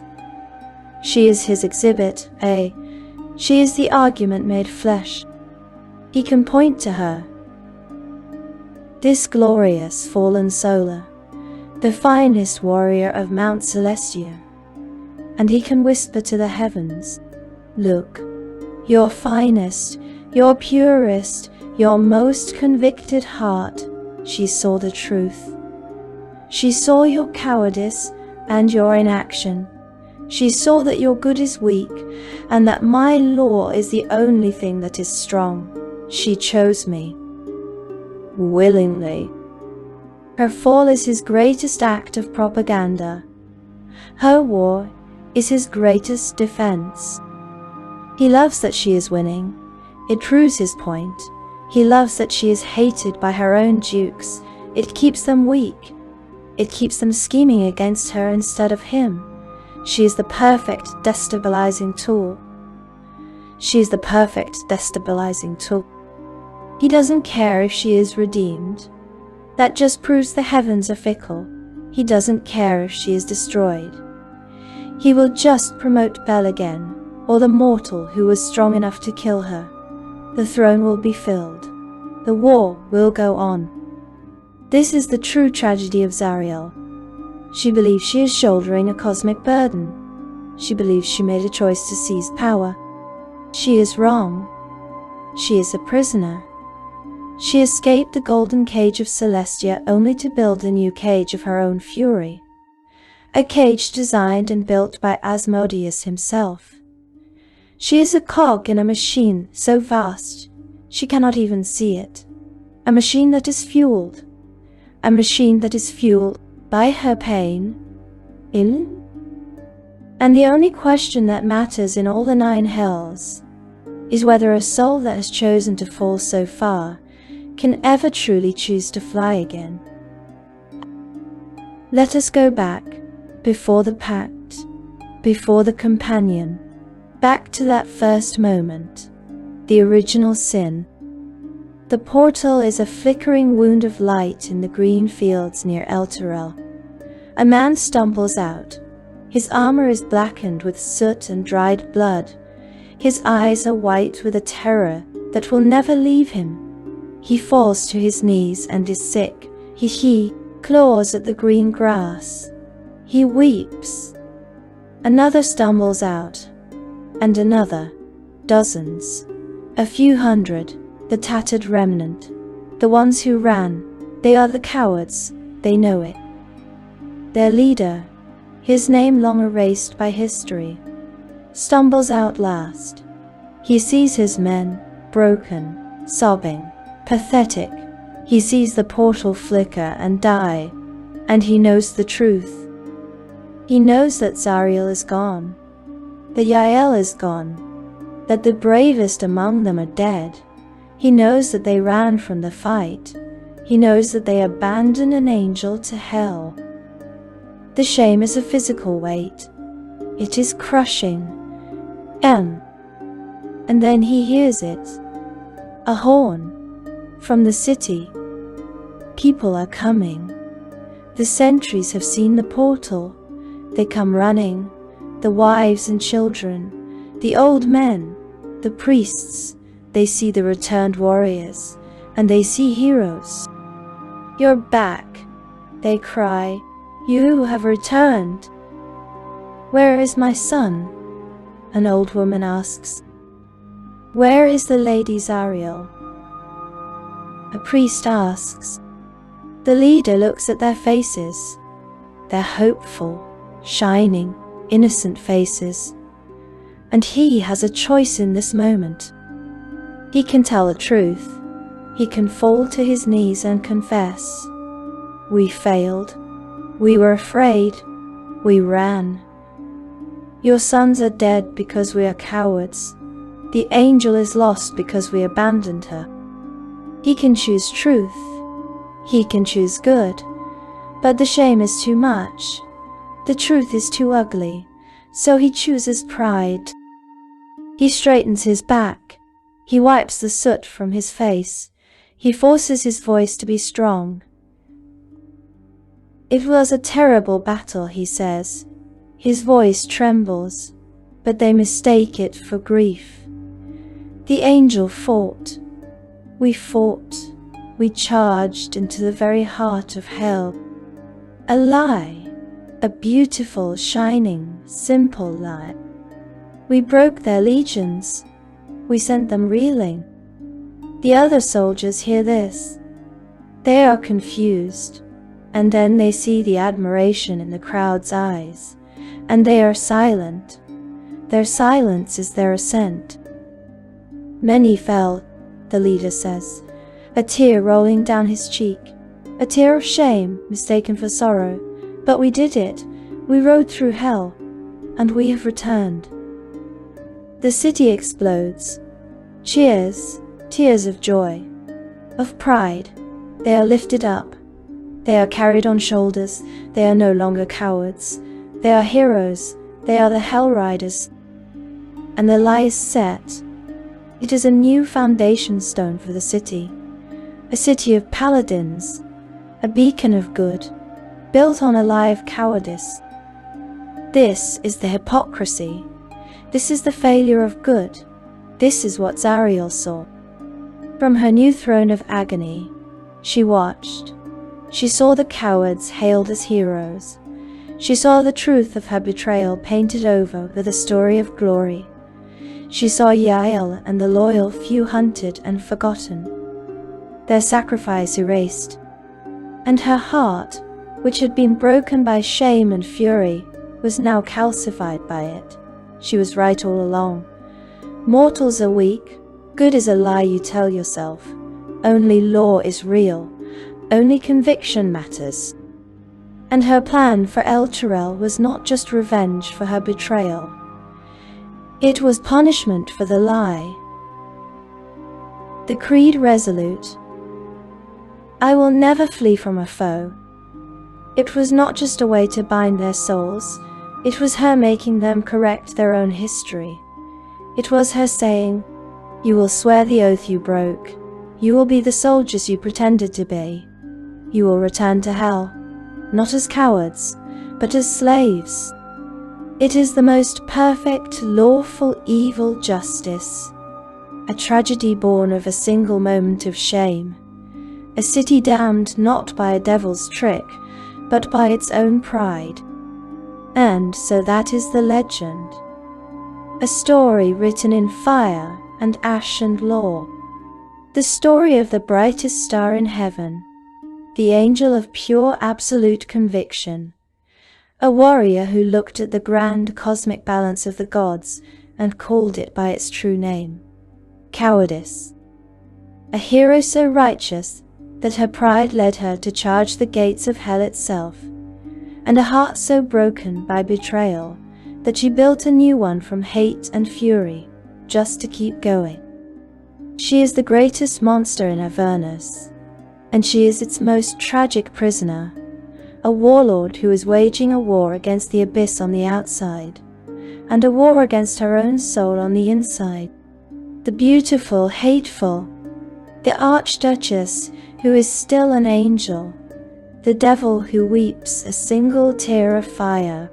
She is his exhibit A. She is the argument made flesh. He can point to her. This glorious fallen solar, the finest warrior of Mount Celestia. And he can whisper to the heavens, look, your finest, your purest, your most convicted heart, she saw the truth. She saw your cowardice and your inaction. She saw that your good is weak, and that my law is the only thing that is strong. She chose me. Willingly. Her fall is his greatest act of propaganda. Her war is his greatest defense. He loves that she is winning. It proves his point. He loves that she is hated by her own dukes. It keeps them weak. It keeps them scheming against her instead of him. She is the perfect destabilizing tool. She is the perfect destabilizing tool. He doesn't care if she is redeemed. That just proves the heavens are fickle. He doesn't care if she is destroyed. He will just promote Bel again, or the mortal who was strong enough to kill her. The throne will be filled. The war will go on. This is the true tragedy of Zariel. She believes she is shouldering a cosmic burden. She believes she made a choice to seize power. She is wrong. She is a prisoner. She escaped the golden cage of Celestia only to build a new cage of her own fury. A cage designed and built by Asmodeus himself. She is a cog in a machine so vast, she cannot even see it. A machine that is fueled. A machine that is fueled by her pain. And the only question that matters in all the 9 hells is whether a soul that has chosen to fall so far can ever truly choose to fly again. Let us go back, before the pact, before the companion, back to that first moment, the original sin. The portal is a flickering wound of light in the green fields near Elturel. A man stumbles out. His armor is blackened with soot and dried blood. His eyes are white with a terror that will never leave him. He falls to his knees and is sick. He claws at the green grass. He weeps. Another stumbles out. And another. Dozens. A few hundred. The tattered remnant. The ones who ran. They are the cowards. They know it. Their leader, his name long erased by history, stumbles out last. He sees his men, broken, sobbing, pathetic. He sees the portal flicker and die, and he knows the truth. He knows that Zariel is gone, that Yael is gone, that the bravest among them are dead. He knows that they ran from the fight. He knows that they abandoned an angel to hell. The shame is a physical weight. It is crushing. And then he hears it. A horn. From the city. People are coming. The sentries have seen the portal. They come running. The wives and children. The old men. The priests. They see the returned warriors. And they see heroes. You're back, they cry. You have returned. Where is my son? An old woman asks. Where is the Lady Zariel? A priest asks. The leader looks at their faces. They're hopeful, shining, innocent faces. And he has a choice in this moment. He can tell the truth. He can fall to his knees and confess. We failed. We were afraid. We ran. Your sons are dead because we are cowards. The angel is lost because we abandoned her. He can choose truth. He can choose good. But the shame is too much. The truth is too ugly. So he chooses pride. He straightens his back. He wipes the soot from his face. He forces his voice to be strong. It was a terrible battle, he says. His voice trembles, but they mistake it for grief. The angel fought. We fought. We charged into the very heart of hell. A lie. A beautiful, shining, simple lie. We broke their legions. We sent them reeling. The other soldiers hear this. They are confused, and then they see the admiration in the crowd's eyes, and they are silent. Their silence is their assent. Many fell, the leader says, a tear rolling down his cheek, a tear of shame mistaken for sorrow. But we did it. We rode through hell, and we have returned. The city explodes. Cheers, tears of joy, of pride. They are lifted up. They are carried on shoulders. They are no longer cowards. They are heroes. They are the Hellriders. And the lie is set. It is a new foundation stone for the city. A city of paladins. A beacon of good, built on a lie of cowardice. This is the hypocrisy. This is the failure of good. This is what Zariel saw. From her new throne of agony, she watched. She saw the cowards hailed as heroes. She saw the truth of her betrayal painted over with a story of glory. She saw Zariel and the loyal few hunted and forgotten, their sacrifice erased. And her heart, which had been broken by shame and fury, was now calcified by it. She was right all along. Mortals are weak. Good is a lie you tell yourself. Only law is real. Only conviction matters. And her plan for Elturel was not just revenge for her betrayal. It was punishment for the lie. The creed resolute. I will never flee from a foe. It was not just a way to bind their souls. It was her making them correct their own history. It was her saying, you will swear the oath you broke. You will be the soldiers you pretended to be. You will return to hell, not as cowards, but as slaves. It is the most perfect, lawful, evil justice. A tragedy born of a single moment of shame. A city damned not by a devil's trick, but by its own pride. And so that is the legend. A story written in fire and ash and law. The story of the brightest star in heaven, the angel of pure absolute conviction. A warrior who looked at the grand cosmic balance of the gods and called it by its true name, cowardice. A hero so righteous that her pride led her to charge the gates of hell itself, and a heart so broken by betrayal that she built a new one from hate and fury, just to keep going. She is the greatest monster in Avernus, and she is its most tragic prisoner, a warlord who is waging a war against the abyss on the outside, and a war against her own soul on the inside. The beautiful, hateful, the Archduchess who is still an angel, the devil who weeps a single tear of fire.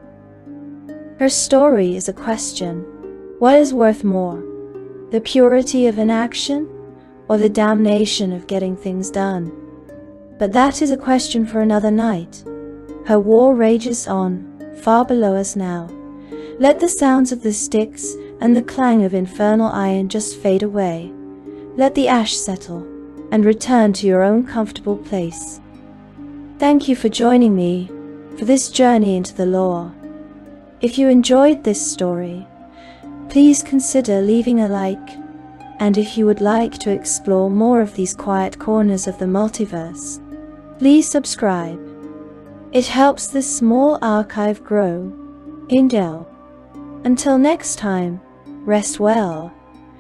Her story is a question. What is worth more, the purity of inaction or the damnation of getting things done? But that is a question for another night. Her war rages on, far below us now. Let the sounds of the sticks and the clang of infernal iron just fade away. Let the ash settle and return to your own comfortable place. Thank you for joining me for this journey into the lore. If you enjoyed this story, please consider leaving a like, and if you would like to explore more of these quiet corners of the multiverse, please subscribe. It helps this small archive grow. Indel. Until next time, rest well.